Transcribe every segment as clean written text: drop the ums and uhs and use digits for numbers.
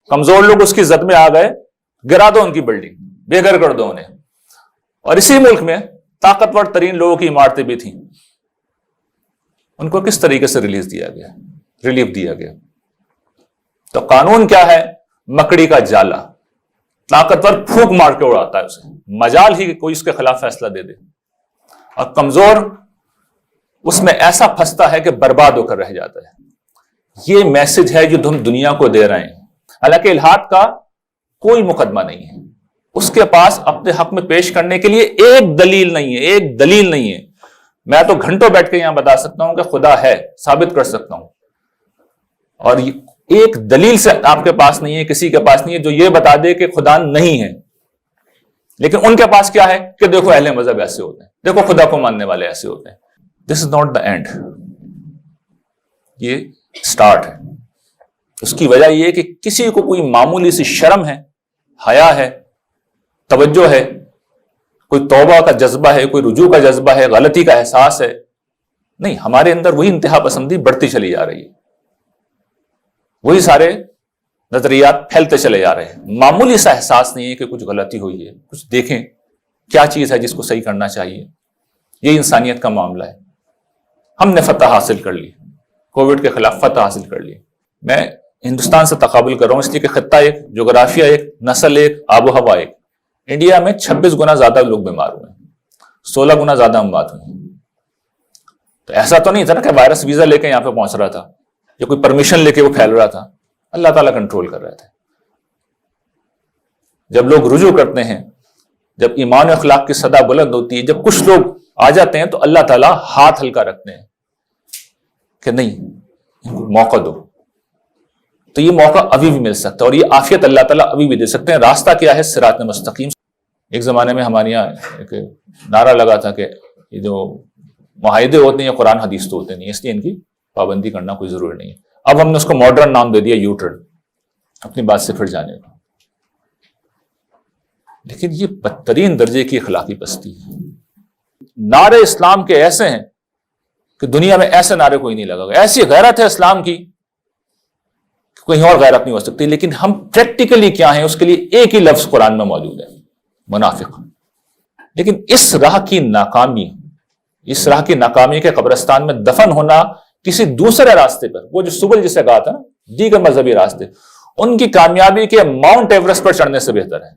کمزور لوگ اس کی زد میں آ گئے، گرا دو ان کی بلڈنگ، بے گھر کر دو انہیں. اور اسی ملک میں طاقتور ترین لوگوں کی عمارتیں بھی تھیں، ان کو کس طریقے سے ریلیف دیا گیا. تو قانون کیا ہے؟ مکڑی کا جالا، طاقتور پھونک مار کے اڑاتا ہے اسے، مجال ہی کوئی اس کے خلاف فیصلہ دے دے. اور کمزور اس میں ایسا پھنستا ہے کہ برباد ہو کر رہ جاتا ہے. یہ میسج ہے جو ہم دنیا کو دے رہے ہیں. حالانکہ الحاد کا کوئی مقدمہ نہیں ہے، اس کے پاس اپنے حق میں پیش کرنے کے لیے ایک دلیل نہیں ہے. میں تو گھنٹوں بیٹھ کے یہاں بتا سکتا ہوں کہ خدا ہے، ثابت کر سکتا ہوں، اور ایک دلیل سے آپ کے پاس نہیں ہے، کسی کے پاس نہیں ہے جو یہ بتا دے کہ خدا نہیں ہے. لیکن ان کے پاس کیا ہے کہ دیکھو اہل مذہب ایسے ہوتے ہیں، دیکھو خدا کو ماننے والے ایسے ہوتے ہیں. دس از ناٹ دا اینڈ، یہ سٹارٹ ہے. اس کی وجہ یہ ہے کہ کسی کو کوئی معمولی سی شرم ہے، حیا ہے، توجہ ہے، کوئی توبہ کا جذبہ ہے، کوئی رجوع کا جذبہ ہے، غلطی کا احساس ہے. نہیں، ہمارے اندر وہی انتہا پسندی بڑھتی چلی جا رہی ہے، وہی سارے نظریات پھیلتے چلے جا رہے ہیں. معمولی سا احساس نہیں ہے کہ کچھ غلطی ہوئی ہے، کچھ دیکھیں کیا چیز ہے جس کو صحیح کرنا چاہیے. یہ انسانیت کا معاملہ ہے. ہم نے فتح حاصل کر لی، کووڈ کے خلاف فتح حاصل کر لی. میں ہندوستان سے تقابل کر رہا ہوں اس لیے کہ خطہ ایک، جغرافیہ ایک، نسل ایک، آب و ہوا ایک. انڈیا میں 26 گنا زیادہ لوگ بیمار ہوئے ہیں، 16 گنا زیادہ اموات ہوئی ہیں. تو ایسا تو نہیں تھا نا کہ وائرس ویزا لے کے یہاں پہ پہنچ رہا تھا یا کوئی پرمیشن لے کے وہ پھیل رہا تھا. اللہ تعالیٰ کنٹرول کر رہے تھے. جب لوگ رجوع کرتے ہیں، جب ایمان و اخلاق کی صدا بلند ہوتی ہے، جب کچھ لوگ آ جاتے ہیں تو اللہ تعالیٰ ہاتھ ہلکا رکھتے ہیں کہ نہیں، ان کو موقع دو. تو یہ موقع ابھی بھی مل سکتا ہے، اور یہ عافیت اللہ تعالیٰ ابھی بھی دے سکتے ہیں. راستہ کیا ہے؟ صراط مستقیم. ایک زمانے میں ہمارے یہاں ایک نعرہ لگا تھا کہ یہ جو معاہدے ہوتے ہیں یہ قرآن حدیث تو ہوتے نہیں، اس لیے ان کی پابندی کرنا کوئی ضروری نہیں ہے. اب ہم نے اس کو ماڈرن نام دے دیا، یو ٹرن، اپنی بات سے پھر جانے کا. لیکن یہ بدترین درجے کی اخلاقی پستی ہے. نعرے اسلام کے ایسے ہیں کہ دنیا میں ایسے نعرے کوئی نہیں لگا گا. ایسی غیرت ہے اسلام کی کہ کہیں اور غیرت نہیں ہو سکتی. لیکن ہم پریکٹیکلی کیا ہیں اس کے لیے ایک ہی لفظ قرآن میں موجود ہے، منافق. لیکن اس راہ کی ناکامی کے قبرستان میں دفن ہونا کسی دوسرے راستے پر، وہ جو سبل جسے کہا تھا نا، دیگر مذہبی راستے، ان کی کامیابی کے ماؤنٹ ایورسٹ پر چڑھنے سے بہتر ہے.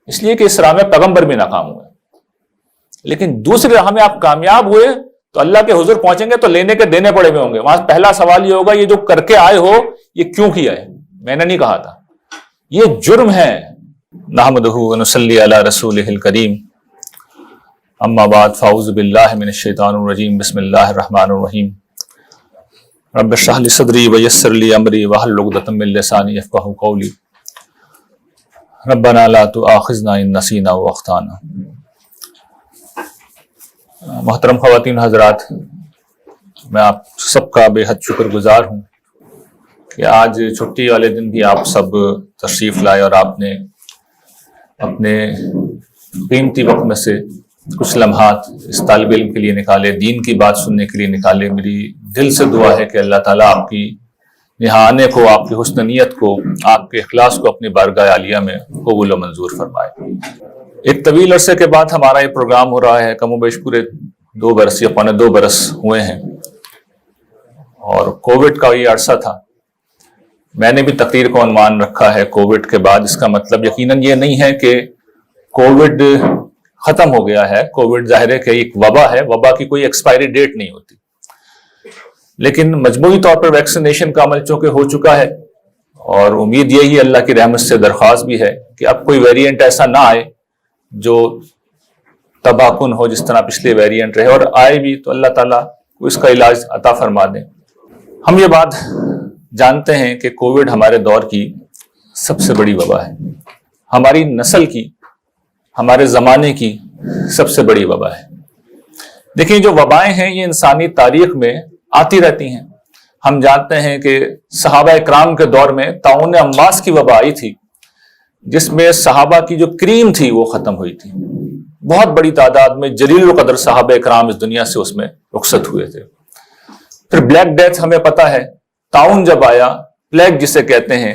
اس لیے کہ اس راہ میں پیغمبر بھی ناکام ہوئے. لیکن دوسری راہ میں آپ کامیاب ہوئے تو اللہ کے حضور پہنچیں گے تو لینے کے دینے پڑے ہوئے ہوں گے. وہاں پہلا سوال یہ ہوگا یہ جو کر کے آئے ہو یہ کیوں کیا ہے؟ میں نے نہیں کہا تھا، یہ جرم ہے. نحمدہ ونصلی علی رسولہ الکریم، اما بعد، فاعوذ باللہ من الشیطان الرجیم، بسم اللہ الرحمن الرحیم. رب اشرح لی صدری ویسر لی امری واحلل عقدۃ من لسانی یفقہوا قولی. ربنا لا تؤاخذنا ان نسینا واخطانا. محترم خواتین حضرات، میں آپ سب کا بے حد شکر گزار ہوں کہ آج چھٹی والے دن بھی آپ سب تشریف لائے اور آپ نے اپنے قیمتی وقت میں سے کچھ لمحات اس طالب علم کے لیے نکالے، دین کی بات سننے کے لیے نکالے. میری دل سے دعا ہے کہ اللہ تعالیٰ آپ کی یہاں آنے کو، آپ کی حسن نیت کو، آپ کے اخلاص کو اپنی بارگاہ عالیہ میں قبول و منظور فرمائے. ایک طویل عرصے کے بعد ہمارا یہ پروگرام ہو رہا ہے، کم و بیش پورے 2 برس یا 2.25 برس ہوئے ہیں، اور کووڈ کا یہ عرصہ تھا. میں نے بھی تقریر کو عنوان رکھا ہے کووڈ کے بعد. اس کا مطلب یقیناً یہ نہیں ہے کہ کووڈ ختم ہو گیا ہے. کووڈ ظاہر ہے کہ ایک وبا ہے، وبا کی کوئی ایکسپائری ڈیٹ نہیں ہوتی. لیکن مجموعی طور پر ویکسینیشن کا عمل چونکہ ہو چکا ہے، اور امید یہی اللہ کی رحمت سے درخواست بھی ہے کہ اب کوئی ویریئنٹ ایسا نہ آئے جو تباہ کن ہو جس طرح پچھلے ویریئنٹ رہے، اور آئے بھی تو اللہ تعالیٰ کو اس کا علاج عطا فرما دیں. ہم یہ بات جانتے ہیں کہ کووڈ ہمارے دور کی سب سے بڑی وبا ہے، ہماری نسل کی، ہمارے زمانے کی سب سے بڑی وبا ہے. دیکھیں، جو وبائیں ہیں یہ انسانی تاریخ میں آتی رہتی ہیں. ہم جانتے ہیں کہ صحابہ اکرام کے دور میں طاعون امواس کی وبا آئی تھی، جس میں صحابہ کی جو کریم تھی وہ ختم ہوئی تھی. بہت بڑی تعداد میں جلیل القدر صحابہ اکرام اس دنیا سے اس میں رخصت ہوئے تھے. پھر بلیک ڈیتھ ہمیں پتہ ہے، طاعون جب آیا، پلیگ جسے کہتے ہیں،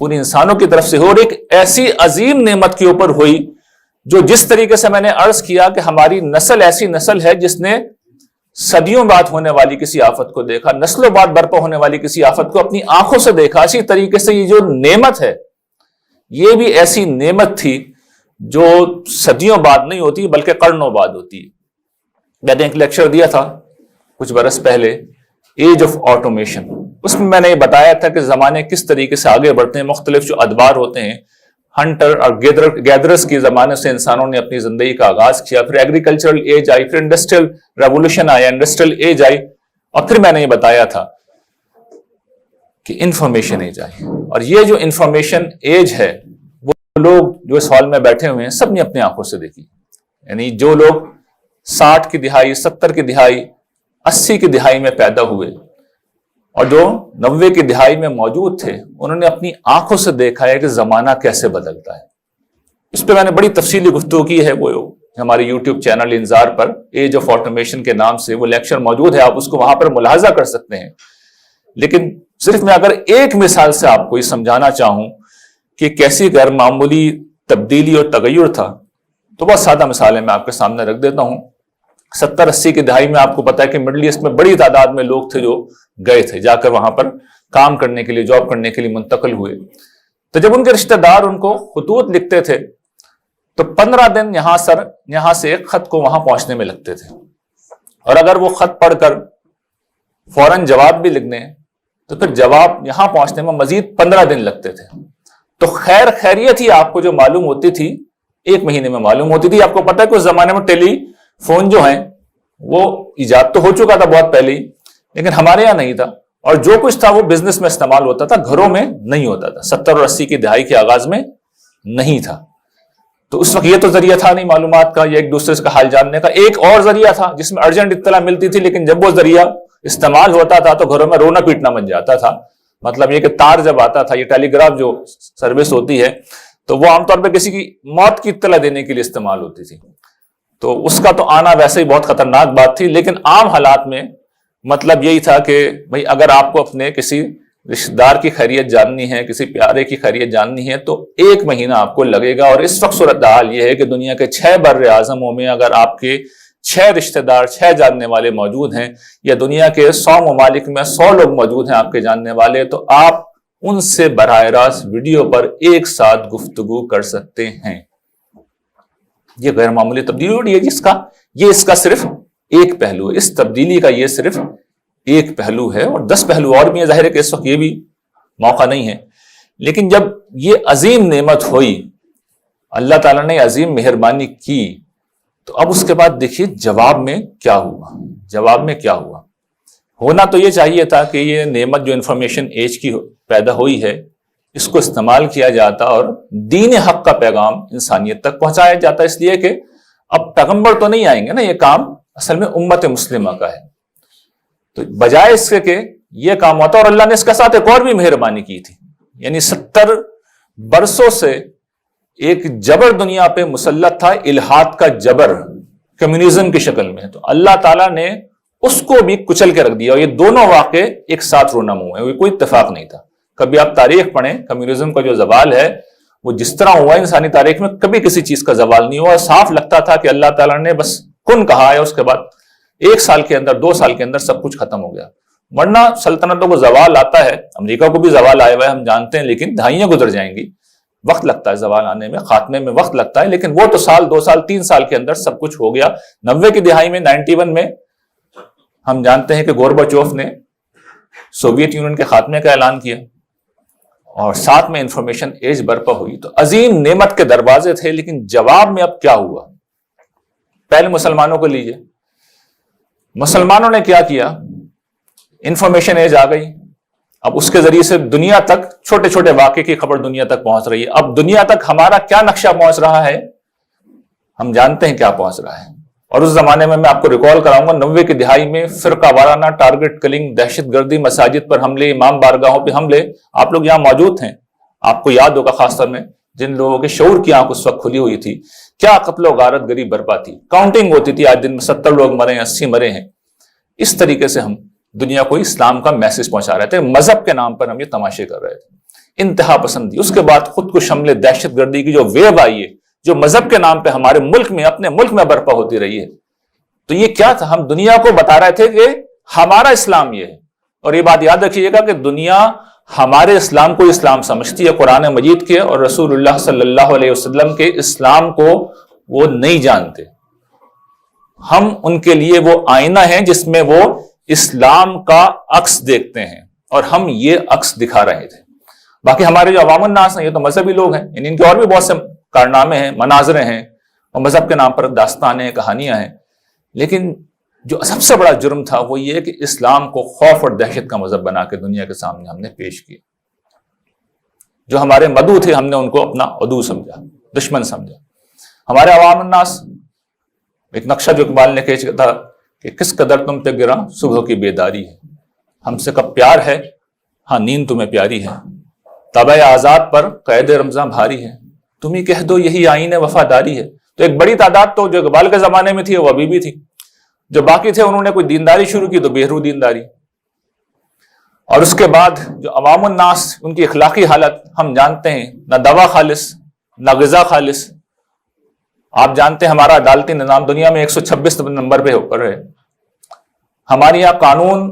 پوری انسانوں کی طرف سے ہوئی، اور ایک ایسی عظیم نعمت کے اوپر ہوئی جو جس طریقے سے میں نے عرض کیا کہ ہماری نسل ایسی نسل ہے جس نے صدیوں بعد ہونے والی کسی آفت کو دیکھا، نسلوں بعد برپا ہونے والی کسی آفت کو اپنی آنکھوں سے دیکھا. اسی طریقے سے یہ جو نعمت ہے یہ بھی ایسی نعمت تھی جو صدیوں بعد نہیں ہوتی بلکہ قرنوں بعد ہوتی ہے. میں نے ایک لیکچر دیا تھا کچھ برس پہلے، ایج آف آٹومیشن. اس میں نے یہ بتایا تھا کہ زمانے کس طریقے سے آگے بڑھتے ہیں، مختلف جو ادوار ہوتے ہیں، ہنٹر اور گیدرز کے زمانے سے انسانوں نے اپنی زندگی کا آغاز کیا، پھر ایگریکلچرل ایج آئی، پھر انڈسٹریل ریولوشن آیا، انڈسٹریل ایج آئی، اور پھر میں نے یہ بتایا تھا کہ انفارمیشن ایج آئی. اور یہ جو انفارمیشن ایج ہے وہ لوگ جو اس ہال میں بیٹھے ہوئے ہیں سب نے اپنی آنکھوں سے دیکھی. یعنی جو لوگ 60 کی دہائی، 70 کی دہائی، 80 کی دہائی میں پیدا ہوئے اور جو 90 کی دہائی میں موجود تھے، انہوں نے اپنی آنکھوں سے دیکھا ہے کہ زمانہ کیسے بدلتا ہے. اس پہ میں نے بڑی تفصیلی گفتگو کی ہے، وہ ہمارے یوٹیوب چینل انذار پر ایج آف آٹومیشن کے نام سے وہ لیکچر موجود ہے، آپ اس کو وہاں پر ملاحظہ کر سکتے ہیں. لیکن صرف میں اگر ایک مثال سے آپ کو یہ سمجھانا چاہوں کہ کیسی غیر معمولی تبدیلی اور تغیر تھا تو بہت سادہ مثالیں میں آپ کے سامنے رکھ دیتا ہوں. 70-80 کی دہائی میں آپ کو پتا ہے کہ مڈل ایسٹ میں بڑی تعداد میں لوگ تھے جو گئے تھے، جا کر وہاں پر کام کرنے کے لیے، جاب کرنے کے لیے منتقل ہوئے. تو جب ان کے رشتہ دار ان کو خطوط لکھتے تھے تو 15 دن یہاں سے ایک خط کو وہاں پہنچنے میں لگتے تھے، اور اگر وہ خط پڑھ کر فوراً جواب بھی لکھ دیں تو پھر جواب یہاں پہنچنے میں مزید 15 دن لگتے تھے. تو خیریت ہی آپ کو جو معلوم ہوتی تھی 1 مہینے میں معلوم ہوتی تھی. آپ کو پتا ہے کہ اس زمانے میں ٹیلی فون جو ہیں وہ ایجاد تو ہو چکا تھا بہت پہلے ہی، لیکن ہمارے یہاں نہیں تھا، اور جو کچھ تھا وہ بزنس میں استعمال ہوتا تھا، گھروں میں نہیں ہوتا تھا. 70 اور 80 کی دہائی کے آغاز میں نہیں تھا. تو اس وقت یہ تو ذریعہ تھا نہیں معلومات کا یا ایک دوسرے کا حال جاننے کا. ایک اور ذریعہ تھا جس میں ارجنٹ اطلاع ملتی تھی، لیکن جب وہ ذریعہ استعمال ہوتا تھا تو گھروں میں رونا پیٹنا بن جاتا تھا. مطلب یہ کہ تار جب آتا تھا، یہ ٹیلی گراف جو سروس ہوتی ہے تو وہ عام طور پہ کسی کی موت کی اطلاع دینے کے لیے استعمال ہوتی تھی. تو اس کا تو آنا ویسے ہی بہت خطرناک بات تھی. لیکن عام حالات میں مطلب یہی تھا کہ بھئی اگر آپ کو اپنے کسی رشتہ دار کی خیریت جاننی ہے، کسی پیارے کی خیریت جاننی ہے تو 1 مہینہ آپ کو لگے گا. اور اس وقت صورتحال یہ ہے کہ دنیا کے 6 بر اعظموں میں اگر آپ کے 6 رشتہ دار، 6 جاننے والے موجود ہیں، یا دنیا کے 100 ممالک میں 100 لوگ موجود ہیں آپ کے جاننے والے، تو آپ ان سے براہ راست ویڈیو پر ایک ساتھ گفتگو کر سکتے ہیں. یہ غیر معمولی تبدیلی ہو رہی ہے اس کا صرف ایک پہلو ہے. اس تبدیلی کا یہ صرف ایک پہلو ہے، اور 10 پہلو اور بھی ہیں. ظاہر ہے کہ اس وقت یہ بھی موقع نہیں ہے. لیکن جب یہ عظیم نعمت ہوئی، اللہ تعالیٰ نے عظیم مہربانی کی، تو اب اس کے بعد دیکھیے جواب میں کیا ہوا. ہونا تو یہ چاہیے تھا کہ یہ نعمت جو انفارمیشن ایج کی پیدا ہوئی ہے اس کو استعمال کیا جاتا اور دین حق کا پیغام انسانیت تک پہنچایا جاتا. اس لیے کہ اب پیغمبر تو نہیں آئیں گے نا، یہ کام اصل میں امت مسلمہ کا ہے. تو بجائے اس کے کہ یہ کام ہوتا، اور اللہ نے اس کے ساتھ ایک اور بھی مہربانی کی تھی. یعنی 70 برسوں سے ایک جبر دنیا پہ مسلط تھا، الحاد کا جبر کمیونزم کی شکل میں. تو اللہ تعالیٰ نے اس کو بھی کچل کے رکھ دیا، اور یہ دونوں واقعے ایک ساتھ رونما ہوئے. کوئی اتفاق نہیں تھا. کبھی آپ تاریخ پڑھیں، کمیونزم کا جو زوال ہے وہ جس طرح ہوا انسانی تاریخ میں کبھی کسی چیز کا زوال نہیں ہوا. صاف لگتا تھا کہ اللہ تعالیٰ نے بس کن کہا ہے، اس کے بعد 1 سال کے اندر، 2 سال کے اندر سب کچھ ختم ہو گیا. ورنہ سلطنتوں کو زوال آتا ہے، امریکہ کو بھی زوال آیا ہوا ہے ہم جانتے ہیں، لیکن دہائیاں گزر جائیں گی، وقت لگتا ہے زوال آنے میں، خاتمے میں وقت لگتا ہے. لیکن وہ تو 1 2 سال 3 سال کے اندر سب کچھ ہو گیا. 90 کی دہائی میں 91 میں ہم جانتے ہیں کہ گورباچوف نے سوویت یونین کے خاتمے کا اعلان کیا، اور ساتھ میں انفارمیشن ایج برپا ہوئی. تو عظیم نعمت کے دروازے تھے. لیکن جواب میں اب کیا ہوا؟ پہلے مسلمانوں کو لیجئے. مسلمانوں نے کیا کیا؟ انفارمیشن ایج آ گئی. اب اس کے ذریعے سے دنیا تک چھوٹے چھوٹے واقعے کی خبر دنیا تک پہنچ رہی ہے. اب دنیا تک ہمارا کیا نقشہ پہنچ رہا ہے ہم جانتے ہیں کیا پہنچ رہا ہے. اور اس زمانے میں آپ کو ریکال کراؤں گا، 90 کی دہائی میں فرقہ وارانہ ٹارگٹ کلنگ، دہشت گردی، مساجد پر حملے، امام بارگاہوں پہ حملے. آپ لوگ یہاں موجود ہیں، آپ کو یاد ہوگا، خاص طور میں جن لوگوں کے شعور کی آنکھ اس وقت کھلی ہوئی تھی، کیا قتل و غارت گری برپا تھی. کاؤنٹنگ ہوتی تھی، آج دن میں 70 لوگ مرے ہیں، 80 مرے ہیں. اس طریقے سے ہم دنیا کو اسلام کا میسج پہنچا رہے تھے. مذہب کے نام پر ہم یہ تماشے کر رہے تھے. انتہا پسندی، اس کے بعد خود کو شمل دہشت گردی کی جو ویو آئی ہے، جو مذہب کے نام پہ ہمارے ملک میں، اپنے ملک میں برپا ہوتی رہی ہے، تو یہ کیا تھا؟ ہم دنیا کو بتا رہے تھے کہ ہمارا اسلام یہ ہے. اور یہ بات یاد رکھیے گا کہ دنیا ہمارے اسلام کو اسلام سمجھتی ہے، قرآن مجید کے اور رسول اللہ صلی اللہ علیہ وسلم کے اسلام کو وہ نہیں جانتے. ہم ان کے لیے وہ آئینہ ہیں جس میں وہ اسلام کا عکس دیکھتے ہیں، اور ہم یہ عکس دکھا رہے تھے. باقی ہمارے جو عوام الناس ہیں، یہ تو مذہبی لوگ ہیں، ان کے اور بھی بہت سے کارنامے ہیں، مناظریں ہیں، اور مذہب کے نام پر داستانیں، کہانیاں ہیں. لیکن جو سب سے بڑا جرم تھا وہ یہ کہ اسلام کو خوف اور دہشت کا مذہب بنا کے دنیا کے سامنے ہم نے پیش کیا. جو ہمارے مدعو تھے، ہم نے ان کو اپنا عدو سمجھا، دشمن سمجھا. ہمارے عوام الناس، ایک نقشہ جو اقبال نے کھینچا تھا کہ کس قدر تم پہ گراں صبح کی بیداری ہے، ہم سے کب پیار ہے، ہاں نیند تمہیں پیاری ہے، تابع آزاد پر قید رمضاں بھاری ہے، تم ہی کہہ دو یہی آئین وفاداری ہے. تو ایک بڑی تعداد تو جو اقبال کے زمانے میں تھی وہ ابھی بھی تھی، جو باقی تھے انہوں نے کوئی دینداری شروع کی تو بہرو دینداری. اور اس کے بعد جو عوام الناس، ان کی اخلاقی حالت ہم جانتے ہیں، نہ دوا خالص نہ غذا خالص. آپ جانتے ہیں ہمارا عدالتی نظام دنیا میں 126 نمبر پہ اوپر ہے. ہمارے یہاں قانون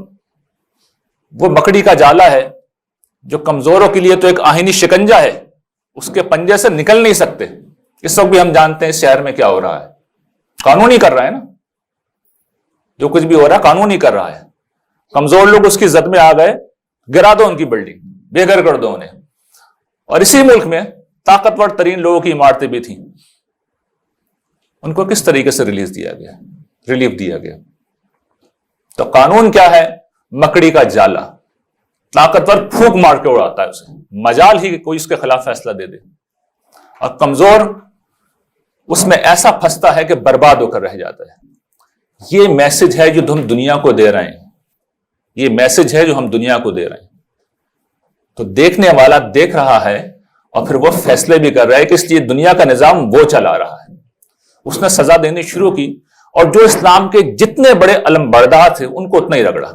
وہ مکڑی کا جالا ہے جو کمزوروں کے لیے تو ایک آہینی شکنجہ ہے، اس کے پنجے سے نکل نہیں سکتے. اس وقت بھی ہم جانتے ہیں اس شہر میں کیا ہو رہا ہے، قانون ہی کر رہا ہے نا، جو کچھ بھی ہو رہا ہے قانون ہی کر رہا ہے. کمزور لوگ اس کی زد میں آ گئے، گرا دو ان کی بلڈنگ، بے گھر کر دو انہیں. اور اسی ملک میں طاقتور ترین لوگوں کی عمارتیں بھی تھیں، ان کو کس طریقے سے ریلیف دیا گیا. تو قانون کیا ہے؟ مکڑی کا جالا، طاقتور پھونک مار کے اڑاتا ہے اسے، مجال ہی کہ کوئی اس کے خلاف فیصلہ دے دے. اور کمزور اس میں ایسا پھنستا ہے کہ برباد ہو کر رہ جاتا ہے. یہ میسج ہے جو ہم دنیا کو دے رہے ہیں، یہ میسج ہے جو ہم دنیا کو دے رہے ہیں. تو دیکھنے والا دیکھ رہا ہے اور پھر وہ فیصلے بھی کر رہا ہے کہ اس لیے دنیا کا نظام وہ چلا رہا ہے. اس نے سزا دینی شروع کی، اور جو اسلام کے جتنے بڑے علم بردار تھے ان کو اتنا ہی رگڑا.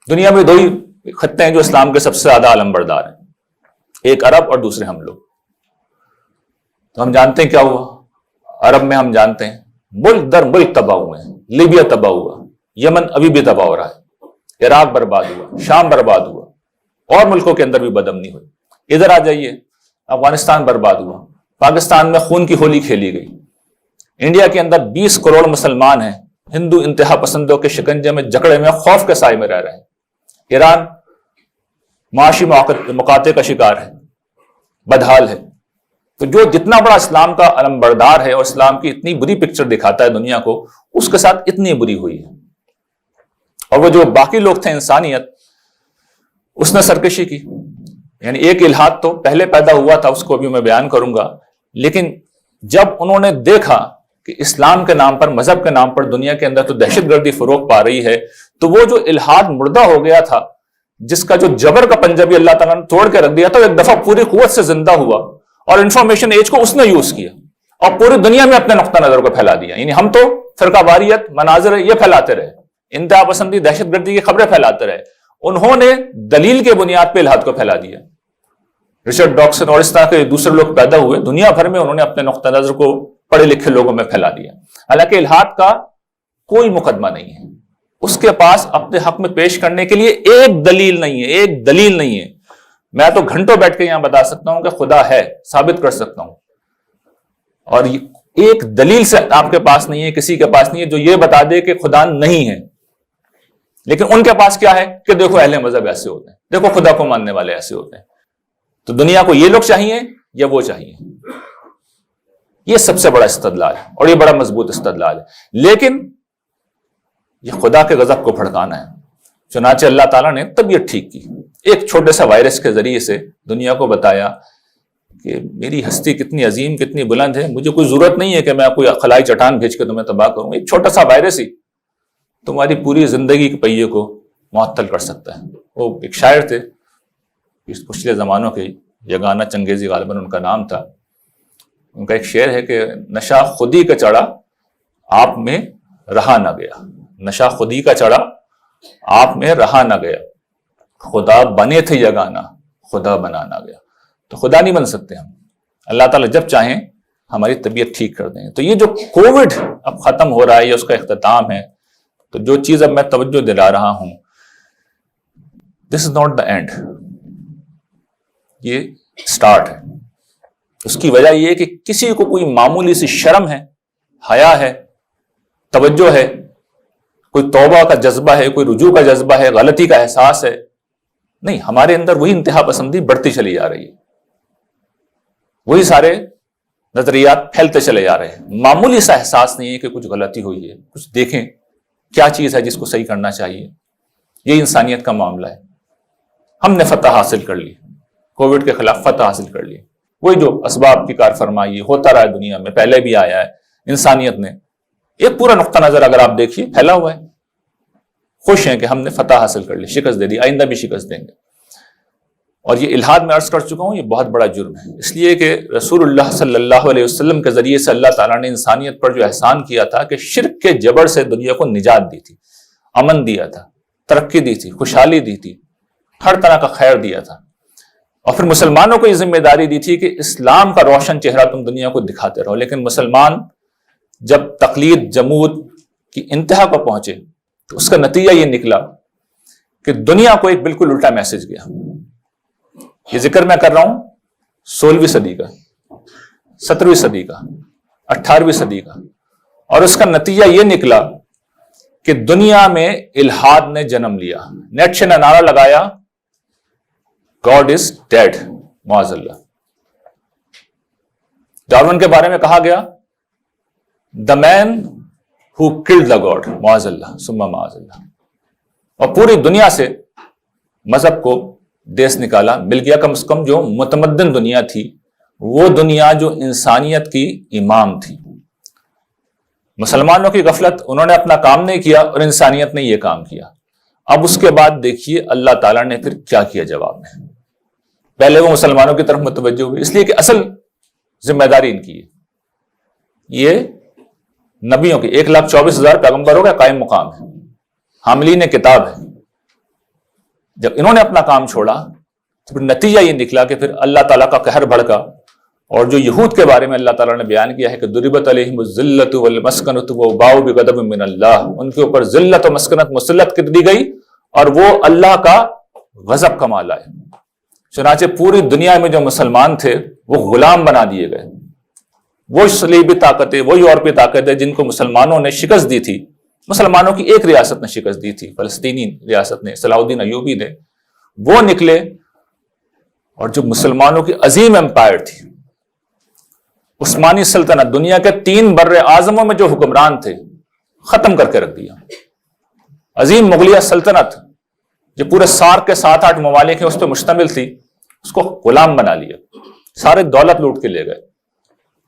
دنیا میں 2 ہی خطے ہیں جو اسلام کے سب سے زیادہ علم بردار ہیں، ایک عرب اور دوسرے ہم لوگ. تو ہم جانتے ہیں کیا ہوا عرب میں، ہم جانتے ہیں ملک در ملک تباہ ہوئے ہیں. لیبیا تباہ ہوا، یمن ابھی بھی تباہ ہو رہا ہے، عراق برباد ہوا، شام برباد ہوا، اور ملکوں کے اندر بھی بدامنی ہوئی. ادھر آ جائیے، افغانستان برباد ہوا، پاکستان میں خون کی ہولی کھیلی گئی. انڈیا کے اندر 20 کروڑ مسلمان ہیں، ہندو انتہا پسندوں کے شکنجے میں جکڑے میں خوف کے سائے میں رہ رہے ہیں. ایران معاشی مقاطع کا شکار ہے، بدحال ہے. تو جو جتنا بڑا اسلام کا علم بردار ہے اور اسلام کی اتنی بری پکچر دکھاتا ہے دنیا کو، اس کے ساتھ اتنی بری ہوئی ہے. اور وہ جو باقی لوگ تھے، انسانیت، اس نے سرکشی کی. یعنی ایک الہاد تو پہلے پیدا ہوا تھا، اس کو بھی میں بیان کروں گا. لیکن جب انہوں نے دیکھا کہ اسلام کے نام پر، مذہب کے نام پر دنیا کے اندر تو دہشت گردی فروغ پا رہی ہے، تو وہ جو الہاد مردہ ہو گیا تھا، جس کا جو جبر کا پنجہ بھی اللہ تعالیٰ نے توڑ کے رکھ دیا تھا، ایک دفعہ پوری قوت سے زندہ ہوا. اور انفارمیشن ایج کو اس نے یوز کیا اور پوری دنیا میں اپنے نقطہ نظر کو پھیلا دیا. یعنی ہم تو فرقہ واریت، مناظر یہ پھیلاتے رہے، انتہا پسندی، دہشت گردی کی خبریں پھیلاتے رہے. انہوں نے دلیل کے بنیاد پہ الہاد کو پھیلا دیا. رچرڈ ڈاکسن اور اس طرح کے دوسرے لوگ پیدا ہوئے دنیا بھر میں، انہوں نے اپنے نقطہ نظر کو پڑھے لکھے لوگوں میں پھیلا دیا. حالانکہ الہاد کا کوئی مقدمہ نہیں ہے، اس کے پاس اپنے حق میں پیش کرنے کے لیے ایک دلیل نہیں ہے. میں تو گھنٹوں بیٹھ کے یہاں بتا سکتا ہوں کہ خدا ہے، ثابت کر سکتا ہوں. اور ایک دلیل سے آپ کے پاس نہیں ہے، کسی کے پاس نہیں ہے جو یہ بتا دے کہ خدا نہیں ہے. لیکن ان کے پاس کیا ہے کہ دیکھو اہل مذہب ایسے ہوتے ہیں، دیکھو خدا کو ماننے والے ایسے ہوتے ہیں. تو دنیا کو یہ لوگ چاہیے یا وہ چاہیے؟ یہ سب سے بڑا استدلال ہے، اور یہ بڑا مضبوط استدلال ہے. لیکن یہ خدا کے غضب کو بھڑکانا ہے. چنانچہ اللہ تعالیٰ نے طبیعت ٹھیک کی، ایک چھوٹے سا وائرس کے ذریعے سے دنیا کو بتایا کہ میری ہستی کتنی عظیم، کتنی بلند ہے. مجھے کوئی ضرورت نہیں ہے کہ میں کوئی خلائی چٹان بھیج کے تمہیں تباہ کروں. ایک چھوٹا سا وائرس ہی تمہاری پوری زندگی کے پہیے کو معطل کر سکتا ہے. وہ ایک شاعر تھے پچھلے زمانوں کے، یگانہ چنگیزی غالباً ان کا نام تھا. ان کا ایک شعر ہے کہ نشہ خودی کا چڑھا آپ میں رہا نہ گیا، نشہ خودی کا چڑھا آپ میں رہا نہ گیا، خدا بنے تھے یگانہ خدا بنا نہ گیا. تو خدا نہیں بن سکتے ہم. اللہ تعالیٰ جب چاہیں ہماری طبیعت ٹھیک کر دیں. تو یہ جو کووڈ اب ختم ہو رہا ہے، یہ اس کا اختتام ہے. تو جو چیز اب میں توجہ دلا رہا ہوں، دس از ناٹ دا اینڈ، یہ اسٹارٹ ہے. اس کی وجہ یہ ہے کہ کسی کو کوئی معمولی سی شرم ہے، حیا ہے، توجہ ہے، کوئی توبہ کا جذبہ ہے، کوئی رجوع کا جذبہ ہے، غلطی کا احساس ہے، نہیں. ہمارے اندر وہی انتہا پسندی بڑھتی چلی جا رہی ہے، وہی سارے نظریات پھیلتے چلے جا رہے ہیں. معمولی سا احساس نہیں ہے کہ کچھ غلطی ہوئی ہے، کچھ دیکھیں کیا چیز ہے جس کو صحیح کرنا چاہیے. یہ انسانیت کا معاملہ ہے. ہم نے فتح حاصل کر لی، کووڈ کے خلاف فتح حاصل کر لی. وہی جو اسباب کی کار فرمائی ہوتا رہا ہے دنیا میں، پہلے بھی آیا ہے. انسانیت نے ایک پورا نقطہ نظر اگر آپ دیکھیے پھیلا ہوا ہے. خوش ہیں کہ ہم نے فتح حاصل کر لی، شکست دے دی، آئندہ بھی شکست دیں گے. اور یہ الحاد میں عرض کر چکا ہوں، یہ بہت بڑا جرم ہے. اس لیے کہ رسول اللہ صلی اللہ علیہ وسلم کے ذریعے سے اللہ تعالیٰ نے انسانیت پر جو احسان کیا تھا کہ شرک کے جبر سے دنیا کو نجات دی تھی، امن دیا تھا، ترقی دی تھی، خوشحالی دی تھی، ہر طرح کا خیر دیا تھا. اور پھر مسلمانوں کو یہ ذمہ داری دی تھی کہ اسلام کا روشن چہرہ تم دنیا کو دکھاتے رہو. لیکن مسلمان جب تقلید جمود کی انتہا کو پہنچے تو اس کا نتیجہ یہ نکلا کہ دنیا کو ایک بالکل الٹا میسج گیا. یہ ذکر میں کر رہا ہوں 16ویں صدی کا، 17ویں صدی کا، 18ویں صدی کا. اور اس کا نتیجہ یہ نکلا کہ دنیا میں الحاد نے جنم لیا. نیٹشے نے نعرہ لگایا گاڈ از ڈیڈ، معاذ اللہ. ڈارون کے بارے میں کہا گیا دا مین ہو کلڈ دا گاڈ، معاذ اللہ ثم معاذ اللہ. اور پوری دنیا سے مذہب کو دیس نکالا، مل گیا. کم سے کم جو متمدن دنیا تھی، وہ دنیا جو انسانیت کی امام تھی. مسلمانوں کی غفلت، انہوں نے اپنا کام نہیں کیا اور انسانیت نے یہ کام کیا. اب اس کے بعد دیکھیے اللہ تعالیٰ نے پھر کیا کیا جواب میں. پہلے وہ مسلمانوں کی طرف متوجہ ہوئے، اس لیے کہ اصل ذمہ داری ان کی ہے. یہ نبیوں کی 1,24,000 پیغمبروں کا قائم مقام ہے، حاملین کتاب ہے. جب انہوں نے اپنا کام چھوڑا تو پھر نتیجہ یہ نکلا کہ پھر اللہ تعالیٰ کا قہر بھڑکا. اور جو یہود کے بارے میں اللہ تعالیٰ نے بیان کیا ہے کہ ضربت علیہم الذلۃ والمسکنۃ وباؤوا بغضب من اللہ، ان کے اوپر ذلت و مسکنت مسلط کر دی گئی اور وہ اللہ کا غضب کا مالا ہے. چنانچہ پوری دنیا میں جو مسلمان تھے وہ غلام بنا دیے گئے. وہ صلیبی طاقتیں، وہ یورپی طاقتیں جن کو مسلمانوں نے شکست دی تھی، مسلمانوں کی ایک ریاست نے شکست دی تھی، فلسطینی ریاست نے، صلاح الدین ایوبی نے، وہ نکلے اور جو مسلمانوں کی عظیم امپائر تھی، عثمانی سلطنت، دنیا کے 3 بر اعظموں میں جو حکمران تھے، ختم کر کے رکھ دیا. عظیم مغلیہ سلطنت جو پورے سارک کے 7-8 ممالک ہیں اس پہ مشتمل تھی، اس کو غلام بنا لیا، سارے دولت لوٹ کے لے گئے.